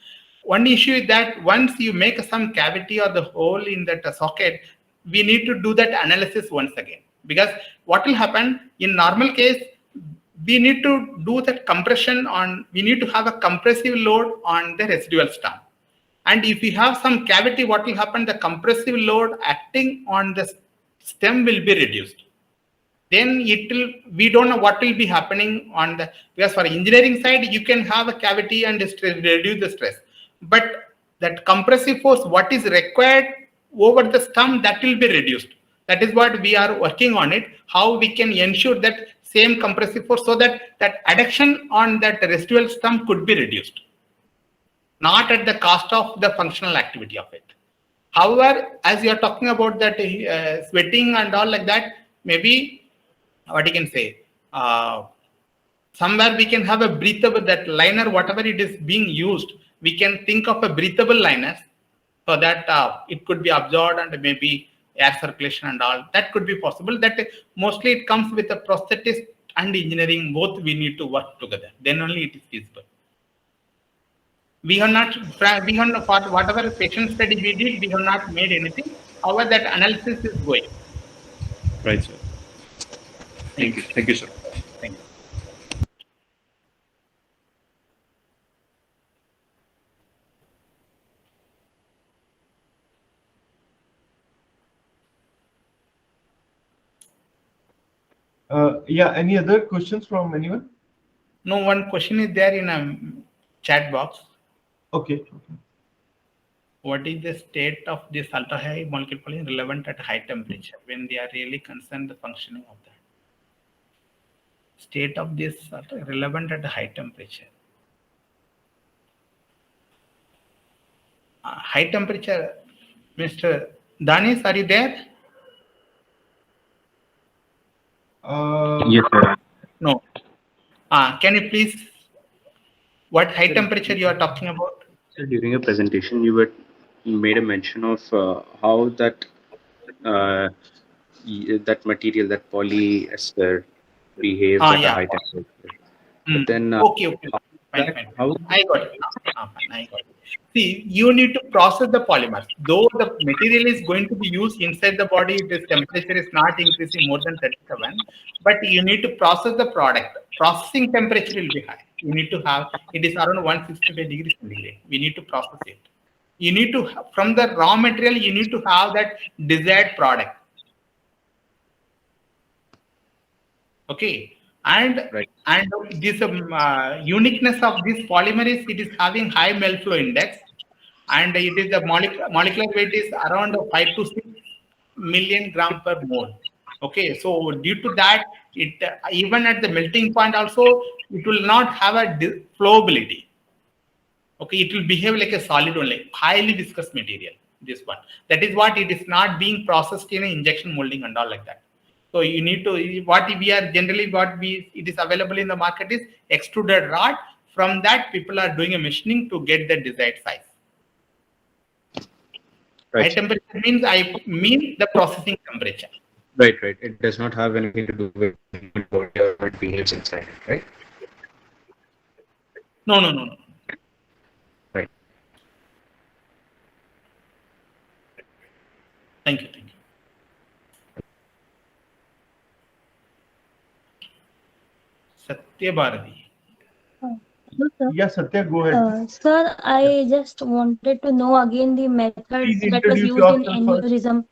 Speaker 2: One issue is that once you make some cavity or the hole in that socket, we need to do that analysis once again, because what will happen in normal case, we need to do that compression on, we need to have a compressive load on the residual stump. And if you have some cavity, what will happen? The compressive load acting on the stem will be reduced. Then it will, we don't know what will be happening on the, because for engineering side, you can have a cavity and reduce the stress. But that compressive force, what is required over the stump, that will be reduced. That is what we are working on it, how we can ensure that same compressive force so that that adduction on that residual stump could be reduced, not at the cost of the functional activity of it. However, as you are talking about that sweating and all like that, maybe what you can say, somewhere we can have a breathable, that liner, whatever it is being used, we can think of a breathable liner so that it could be absorbed and maybe air circulation and all. That could be possible. That mostly it comes with a prosthetist and engineering, both we need to work together. Then only it is feasible. We have not, for whatever patient study we did, we have not made anything. However, that analysis is going.
Speaker 6: Right, sir. Thank you. Thank you, sir.
Speaker 2: Thank you.
Speaker 1: Yeah, any other questions from anyone?
Speaker 2: No, one question is there in a chat box.
Speaker 1: Okay.
Speaker 2: What is the state of this ultra high molecular polymer relevant at high temperature when they are really concerned the functioning of that? State of this relevant at high temperature. High temperature, Mr. Danis, are you there?
Speaker 7: Yes, sir.
Speaker 2: No. Can you please, what high temperature you are talking about?
Speaker 7: So during your presentation, you made a mention of how that that material, that polyester, behaves at a high temperature. But then,
Speaker 2: Okay. Fine. I got it. Fine. I got it. See, you need to process the polymers. Though the material is going to be used inside the body, this temperature is not increasing more than 37, but you need to process the product. Processing temperature will be high. You need to have, it is around 165 degrees centigrade. We need to process it. You need to, from the raw material, you need to have that desired product. Okay. And this uniqueness of this polymer is it is having high melt flow index, and it is the molecular weight is around 5 to 6 million gram per mole. Okay, so due to that, it even at the melting point also it will not have a flowability. Okay, it will behave like a solid only, highly viscous material. This one, that is what it is not being processed in an injection molding and all like that. So you need to, what we are generally, it is available in the market is extruded rod. From that, people are doing a machining to get the desired size.
Speaker 7: right.
Speaker 2: High temperature means I mean the processing temperature.
Speaker 7: Right. It does not have anything to do with whatever it behaves inside it, right?
Speaker 2: No.
Speaker 7: Right.
Speaker 2: Thank you. Satyabharati.
Speaker 8: Hello, sir.
Speaker 1: Yeah, Satya, go ahead.
Speaker 8: Sir, I just wanted to know again the method
Speaker 1: Please
Speaker 8: that was
Speaker 1: introduce
Speaker 8: used in
Speaker 1: yourself first.
Speaker 8: aneurysm.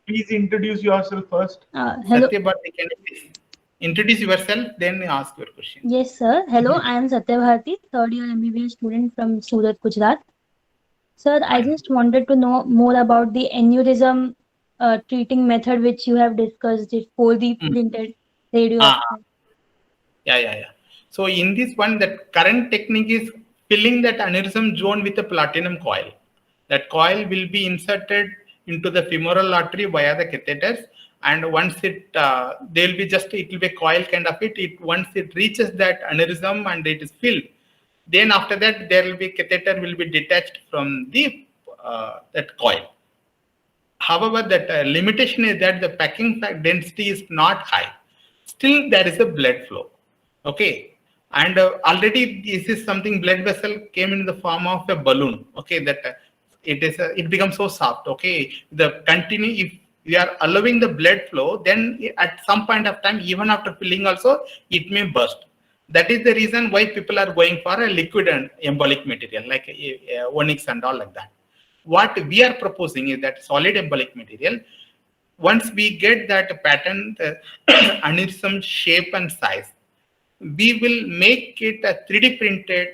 Speaker 1: Please introduce yourself first.
Speaker 8: Hello.
Speaker 2: Satyabharati, can you please introduce yourself, then ask your question.
Speaker 8: Yes, sir. Hello, I am Satyabharati, third year MBBS student from Surat, Gujarat. Sir, I
Speaker 2: Fine.
Speaker 8: just wanted to know more about the aneurysm treating method which you have discussed it for the printed radio.
Speaker 2: Yeah. So in this one, that current technique is filling that aneurysm zone with a platinum coil. That coil will be inserted into the femoral artery via the catheters, and once it there will be just, it will be a coil kind of it. Once it reaches that aneurysm and it is filled, then after that there will be catheter will be detached from the that coil. However, that limitation is that the packing density is not high. Still, there is a blood flow. Okay, and already this is something, blood vessel came in the form of a balloon. Okay, that it becomes so soft. Okay, the continue, if we are allowing the blood flow, then at some point of time, even after filling also, it may burst. That is the reason why people are going for a liquid and embolic material like onyx and all like that. What we are proposing is that solid embolic material. Once we get that pattern, aneurysm shape and size, we will make it a 3D printed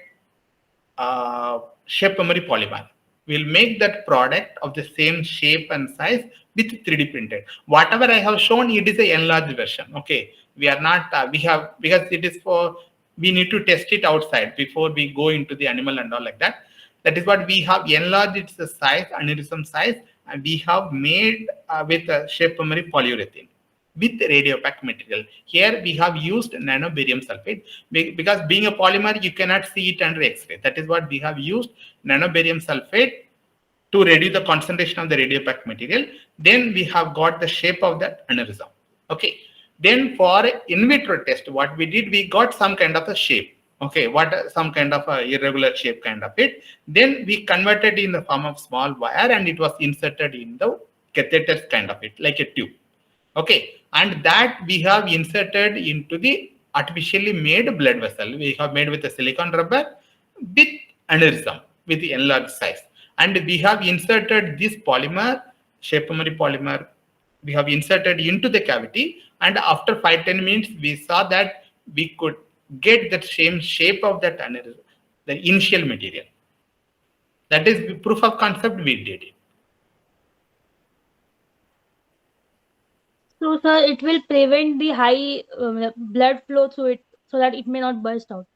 Speaker 2: shape memory polymer. We'll make that product of the same shape and size with 3D printed. Whatever I have shown, it is a enlarged version. Okay, we are not because it is for, we need to test it outside before we go into the animal and all like that. That is what we have enlarged its size, aneurysm size, and we have made with a shape memory polyurethane with radio pack material. Here we have used nanobarium sulfate because being a polymer, you cannot see it under X-ray. That is what we have used nanobarium sulfate to reduce the concentration of the radio pack material. Then we have got the shape of that aneurysm. Okay. Then for in vitro test, what we did, we got some kind of a shape. Okay, some kind of a irregular shape kind of it. Then we converted in the form of small wire and it was inserted in the catheters kind of it, like a tube. Okay, and that we have inserted into the artificially made blood vessel. We have made with a silicone rubber with aneurysm with the enlarged size. And we have inserted this polymer, shape memory polymer, we have inserted into the cavity. And after 5-10 minutes, we saw that we could get the same shape of that aneurysm, the initial material. That is the proof of concept we did it.
Speaker 8: So, sir, it will prevent the high blood flow through it so that it may not burst out.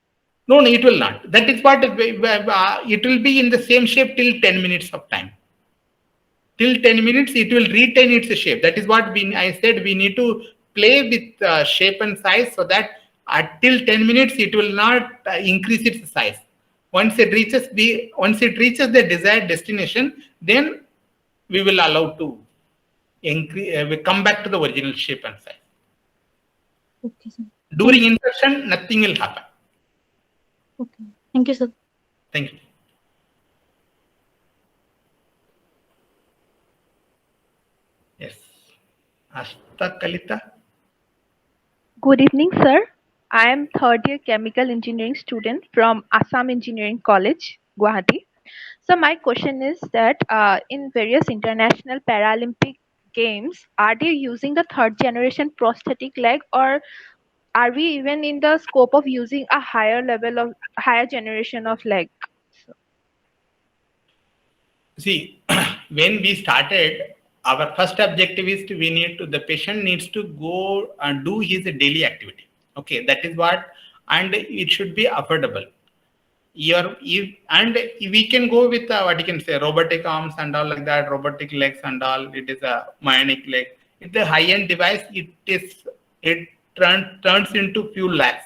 Speaker 2: No, it will not. That is what it will be in the same shape till 10 minutes of time. Till 10 minutes, it will retain its shape. That is what I said, we need to play with shape and size so that till 10 minutes, it will not increase its size. Once it reaches the desired destination, then we will allow to increase, we come back to the original shape and size.
Speaker 8: Okay, sir.
Speaker 2: During insertion, nothing will happen.
Speaker 8: Okay. Thank you, sir.
Speaker 2: Thank you. Yes. Astakalita.
Speaker 9: Good evening, sir. I am third year chemical engineering student from Assam Engineering College, Guwahati. So my question is that in various international Paralympic games, are they using the third generation prosthetic leg, or are we even in the scope of using a higher generation of leg?
Speaker 2: See, when we started, our first objective is the patient needs to go and do his daily activity. Okay, that is what, and it should be affordable. And we can go with what you can say, robotic arms and all like that, robotic legs and all. It is a bionic leg. It's a high-end device. It turns into few lakhs.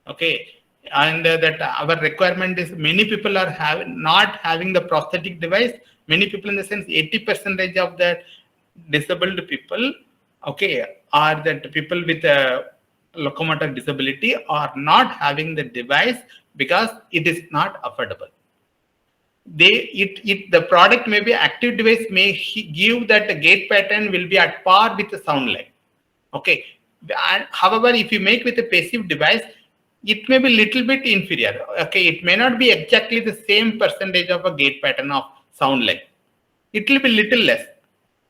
Speaker 2: Okay, and that our requirement is, many people are not having the prosthetic device. Many people, in the sense 80% of the disabled people, okay, are that people with a locomotor disability are not having the device because it is not affordable. The product may be active device, may give that the gait pattern will be at par with the sound leg. Okay. However, if you make with a passive device, it may be little bit inferior. Okay, it may not be exactly the same percentage of a gait pattern of sound leg. It will be little less.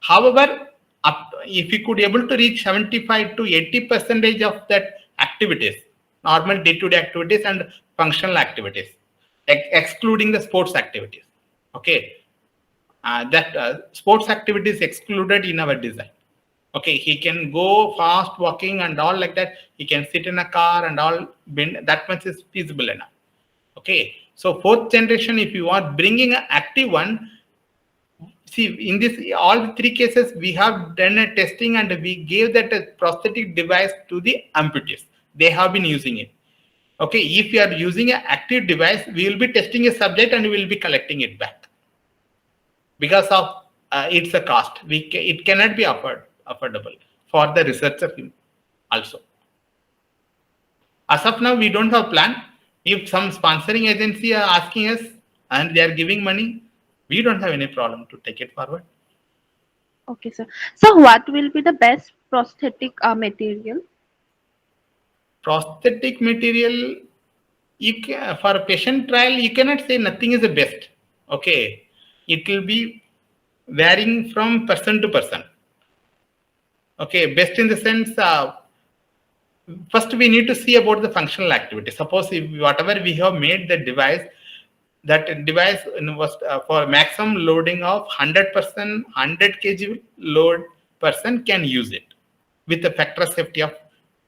Speaker 2: However, if we could able to reach 75 to 80% of that activities, normal day-to-day activities and functional activities, excluding the sports activities. Okay, sports activities excluded in our design. Okay, he can go fast walking and all like that. He can sit in a car and all. That much is feasible enough. Okay, so fourth generation, if you are bringing an active one, see in this all the three cases we have done a testing and we gave that a prosthetic device to the amputees. They have been using it. Okay, if you are using an active device, we will be testing a subject and we will be collecting it back. Because of it's a cost, it cannot be affordable for the researcher also. As of now, we don't have plan. If some sponsoring agency are asking us and they are giving money, we don't have any problem to take it forward.
Speaker 9: Okay, sir. So what will be the best prosthetic material?
Speaker 2: Prosthetic material, for a patient trial, you cannot say nothing is the best. Okay, it will be varying from person to person. Okay, best in the sense, first we need to see about the functional activity. Suppose if whatever we have made the device, that device was for maximum loading of 100%, 100 kg load person can use it with the factor of safety of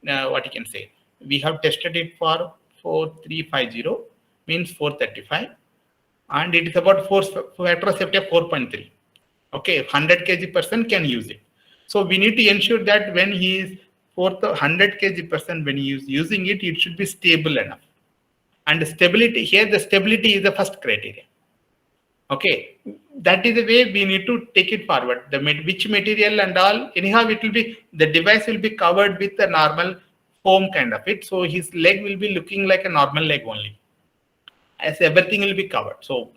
Speaker 2: what you can say. We have tested it for 4350, means 435, and it is about factor of safety of 4.3. Okay, 100 kg person can use it. So we need to ensure that when he is 100 kg person, when he is using it, it should be stable enough. And stability here, the stability is the first criteria. Okay, that is the way we need to take it forward. Which material and all, anyhow, it will be, the device will be covered with a normal foam kind of it. So his leg will be looking like a normal leg only, as everything will be covered. So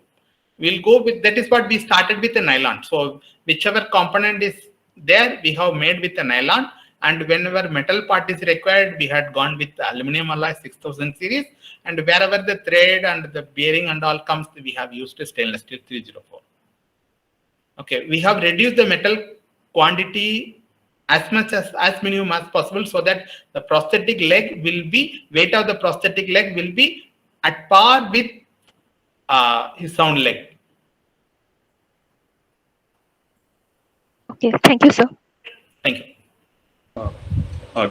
Speaker 2: we'll go with, that is what we started with the nylon. So whichever component is there, we have made with the nylon. And whenever metal part is required, we had gone with aluminum alloy 6000 series. And wherever the thread and the bearing and all comes, we have used a stainless steel 304. Okay, we have reduced the metal quantity as much as minimum as possible, so that the prosthetic leg will be, weight of the prosthetic leg will be at par with his sound leg.
Speaker 9: Okay, thank you, sir.
Speaker 2: Thank you.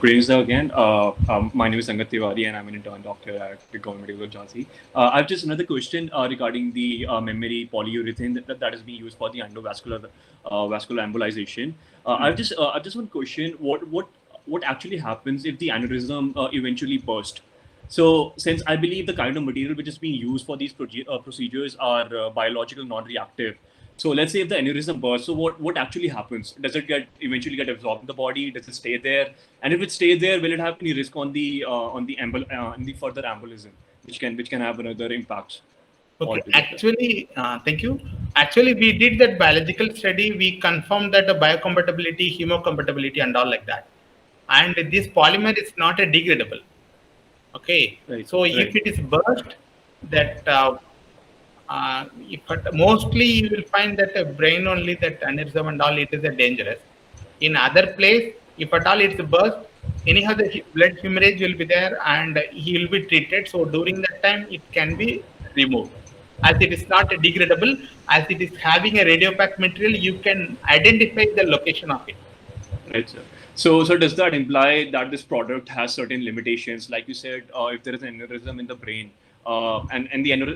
Speaker 6: Greetings there again. My name is Cnt Composites and I'm an intern doctor at the Biomedical Jhansi. I have just another question regarding the memory polyurethane that is being used for the endovascular vascular embolization. I have just one question. What actually happens if the aneurysm eventually bursts? So, since I believe the kind of material which is being used for these procedures are biological, non-reactive. So let's say if the aneurysm bursts, so what actually happens? Does it eventually get absorbed in the body? Does it stay there? And if it stays there, will it have any risk on the further embolism, which can have another impact?
Speaker 2: Okay, actually, thank you. Actually, we did that biological study. We confirmed that the biocompatibility, hemocompatibility, and all like that. And this polymer is not a degradable. Okay,
Speaker 6: right,
Speaker 2: so
Speaker 6: right.
Speaker 2: if it is burst, that mostly you will find that a brain only, that aneurysm and all, it is a dangerous. In other place, if at all it's burst, anyhow the blood hemorrhage will be there and he will be treated. So during that time, it can be removed. As it is not degradable, as it is having a radiopack material, you can identify the location of it.
Speaker 6: Right, sir. So does that imply that this product has certain limitations? Like you said, if there is an aneurysm in the brain, and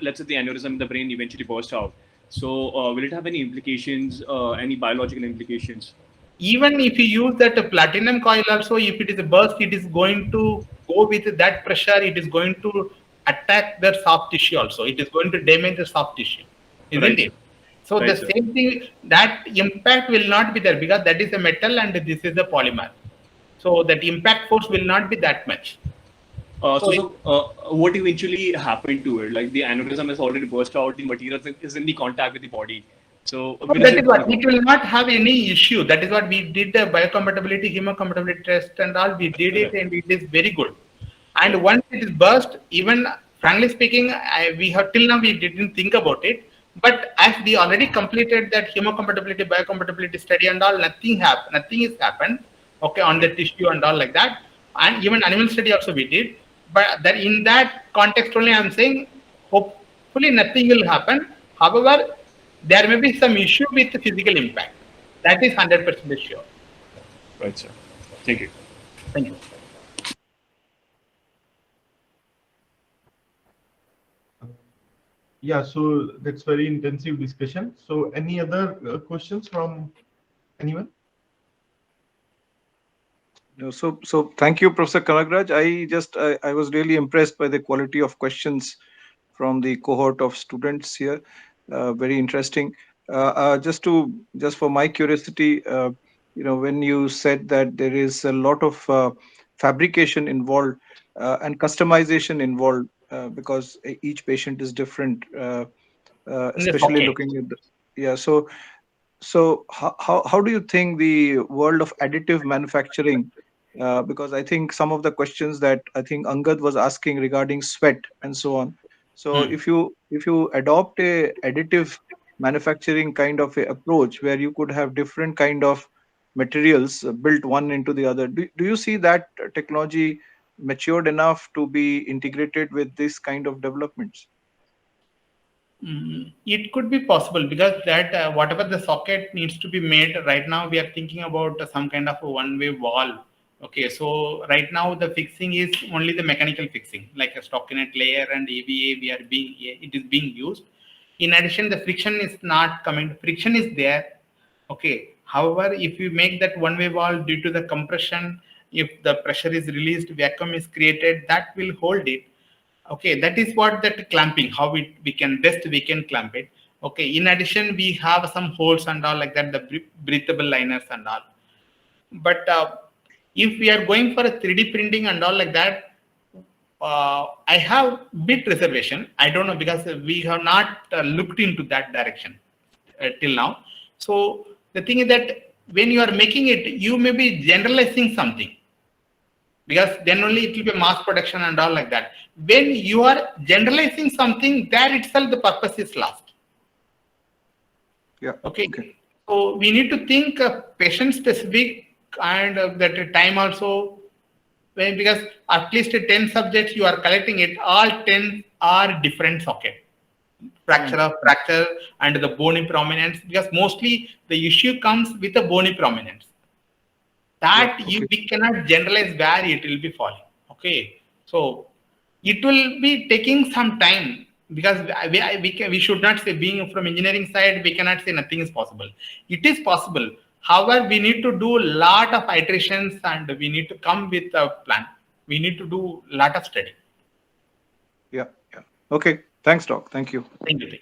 Speaker 6: let's say the aneurysm in the brain eventually bursts out. So will it have any implications, any biological implications?
Speaker 2: Even if you use that platinum coil also, if it is a burst, it is going to go with that pressure. It is going to attack the soft tissue also. It is going to damage the soft tissue, isn't
Speaker 6: Right,
Speaker 2: it? So
Speaker 6: right,
Speaker 2: the
Speaker 6: sir.
Speaker 2: same thing, that impact will not be there because that is a metal and this is a polymer. So that impact force will not be that much.
Speaker 6: What eventually happened to it? Like the aneurysm has already burst out, the material is in the contact with the body. So
Speaker 2: that is what, it will not have any issue. That is what we did, the biocompatibility, hemocompatibility test and all. We did it and it is very good. And once it is burst, even frankly speaking, we have till now we didn't think about it. But as we already completed that hemocompatibility, biocompatibility study and all, nothing is happened. Okay, on the tissue and all like that, and even animal study also we did. But that in that context only, I'm saying hopefully nothing will happen. However, there may be some issue with the physical impact. That is 100% sure.
Speaker 6: Right, sir. Thank you.
Speaker 2: Thank you.
Speaker 1: Yeah, so that's very intensive discussion. So any other questions from anyone?
Speaker 10: No, so thank you, Professor Kanagaraj. I was really impressed by the quality of questions from the cohort of students here. Very interesting. Just for my curiosity, when you said that there is a lot of fabrication involved and customization involved because each patient is different,
Speaker 2: In the
Speaker 10: especially
Speaker 2: socket.
Speaker 10: looking at so how do you think the world of additive manufacturing, because I think some of the questions that I think Angad was asking regarding sweat and so on. So if you adopt a additive manufacturing kind of a approach where you could have different kind of materials built one into the other, do you see that technology matured enough to be integrated with this kind of developments?
Speaker 2: It could be possible because that whatever the socket needs to be made right now, we are thinking about some kind of a one-way valve. Okay, so right now the fixing is only the mechanical fixing, like a stockinette layer and AVA. It is being used. In addition, the friction is not coming. Friction is there. Okay. However, if you make that one-way valve due to the compression, if the pressure is released, vacuum is created, that will hold it. Okay, that is what that clamping, how we can clamp it. Okay, in addition, we have some holes and all like that, the breathable liners and all. But if we are going for a 3D printing and all like that, I have bit reservation. I don't know because we have not looked into that direction till now. So the thing is that when you are making it, you may be generalizing something, because then only it will be mass production and all like that. When you are generalizing something, there itself the purpose is lost.
Speaker 10: Yeah.
Speaker 2: Okay. So we need to think patient specific and that time also, because at least 10 subjects you are collecting it, all 10 are different socket. Fracture and the bony prominence, because mostly the issue comes with the bony prominence. That we cannot generalize where it will be falling. Okay, so it will be taking some time, because we should not say, being from engineering side, we cannot say nothing is possible. It is possible. However, we need to do a lot of iterations and we need to come with a plan. We need to do a lot of study.
Speaker 10: Yeah. Okay. Thanks, Doc. Thank you.
Speaker 2: Thank you.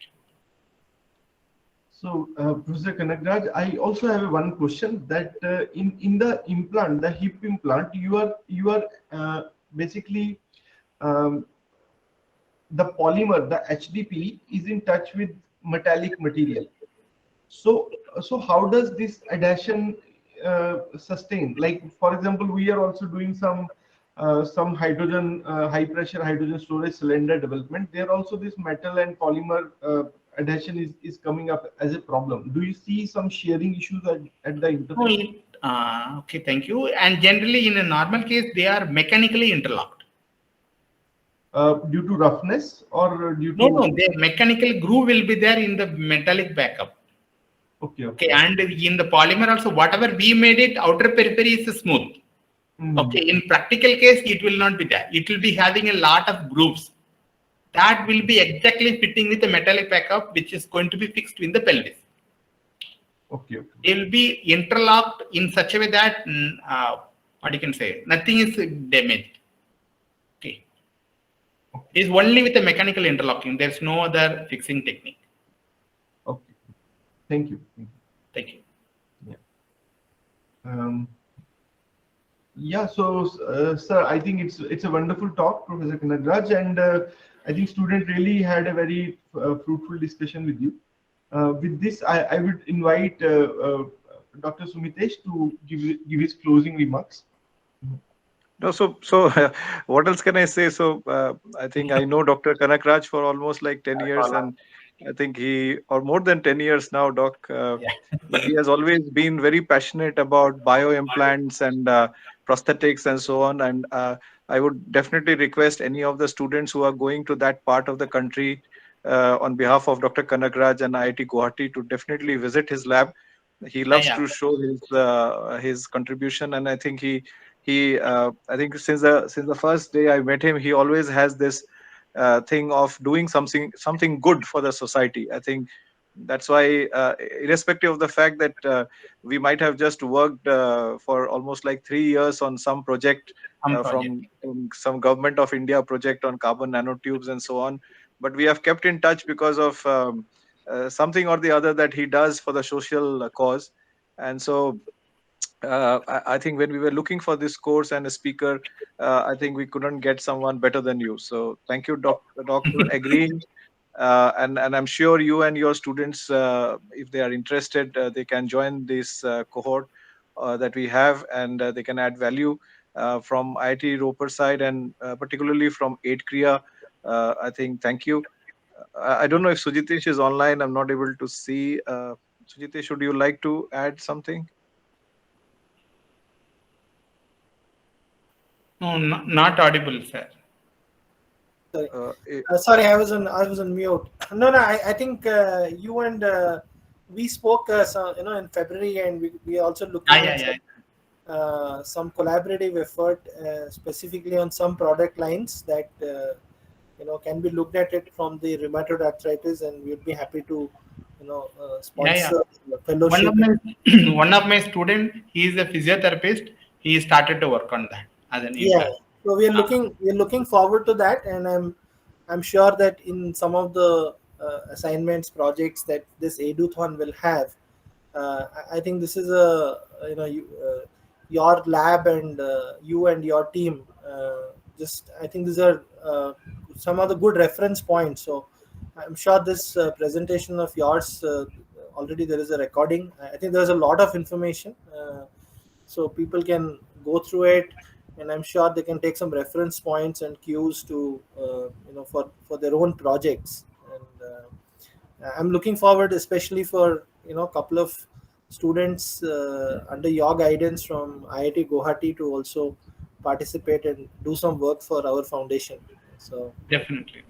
Speaker 1: So, Professor Kanagaraj, I also have one question that in the implant, the hip implant, you are basically the polymer, the HDP, is in touch with metallic material. So how does this adhesion sustain? Like, for example, we are also doing some hydrogen, high pressure hydrogen storage cylinder development. There also this metal and polymer adhesion is coming up as a problem. Do you see some shearing issues at the interface?
Speaker 2: Okay, thank you. And generally, in a normal case, they are mechanically interlocked.
Speaker 1: Due to roughness or due to...
Speaker 2: No, the mechanical groove will be there in the metallic backup. Okay, and in the polymer also, whatever we made it, outer periphery is smooth. Okay, in practical case, it will not be there. It will be having a lot of grooves. That will be exactly fitting with the metallic backup, which is going to be fixed in the pelvis.
Speaker 1: Okay.
Speaker 2: They will be interlocked in such a way that, what you can say, nothing is damaged. Okay. It is only with the mechanical interlocking. There's no other fixing technique.
Speaker 1: Okay. Thank you.
Speaker 2: Thank you.
Speaker 1: Yeah. So, sir, I think it's a wonderful talk, Professor Kanagaraj, and I think students really had a very fruitful discussion with you. With this, I would invite Dr. Sumitesh to give his closing remarks.
Speaker 10: No, what else can I say? I think I know Dr. Kanagaraj for almost like 10 years, and I think or more than 10 years now, Doc. But he has always been very passionate about bioimplants and prosthetics and so on. And I would definitely request any of the students who are going to that part of the country on behalf of Dr. Kanagaraj and IIT Guwahati to definitely visit his lab. He loves to show his contribution, and I think I think since the first day I met him, he always has this thing of doing something good for the society. I think that's why, irrespective of the fact that we might have just worked for almost like 3 years on some project from some government of India project on carbon nanotubes and so on, but we have kept in touch because of something or the other that he does for the social cause. And so I think when we were looking for this course and a speaker, I think we couldn't get someone better than you. So thank you, Doctor, agreeing. And I'm sure you and your students, if they are interested, they can join this cohort that we have, and they can add value from IIT Roper side, and particularly from 8 Kriya. I think thank you. I don't know if Sujitesh is online. I'm not able to see. Sujitesh, would you like to add something?
Speaker 2: No, not audible, sir.
Speaker 11: Sorry, I was on mute. No, I think you and we spoke, in February, and we also looking at some collaborative effort, specifically on some product lines that can be looked at it from the rheumatoid arthritis, and we'd be happy to sponsor fellowship.
Speaker 2: One of my student, he is a physiotherapist. He started to work on that as an implant.
Speaker 11: So we're looking forward to that, and I'm sure that in some of the assignments, projects that this Eduthon will have, I think this is your lab and you and your team. I think these are some of the good reference points. So I'm sure this presentation of yours, already there is a recording. I think there's a lot of information, so people can go through it, and I'm sure they can take some reference points and cues to for their own projects. And I'm looking forward, especially for a couple of students under your guidance from IIT Guwahati to also participate and do some work for our foundation. So
Speaker 2: definitely.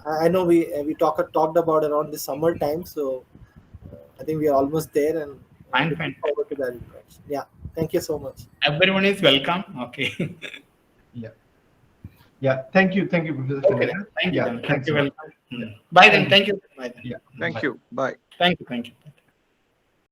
Speaker 11: I know we talked about around the summer time, so I think we are almost there, and looking forward to that interaction. Yeah, thank you so much.
Speaker 2: Everyone is welcome. Okay.
Speaker 1: Yeah. Thank you, Professor.
Speaker 2: Okay, thank you.
Speaker 1: Thank you.
Speaker 2: Bye then. Thank you. Bye then.
Speaker 10: Thank you. Bye.
Speaker 2: Thank you.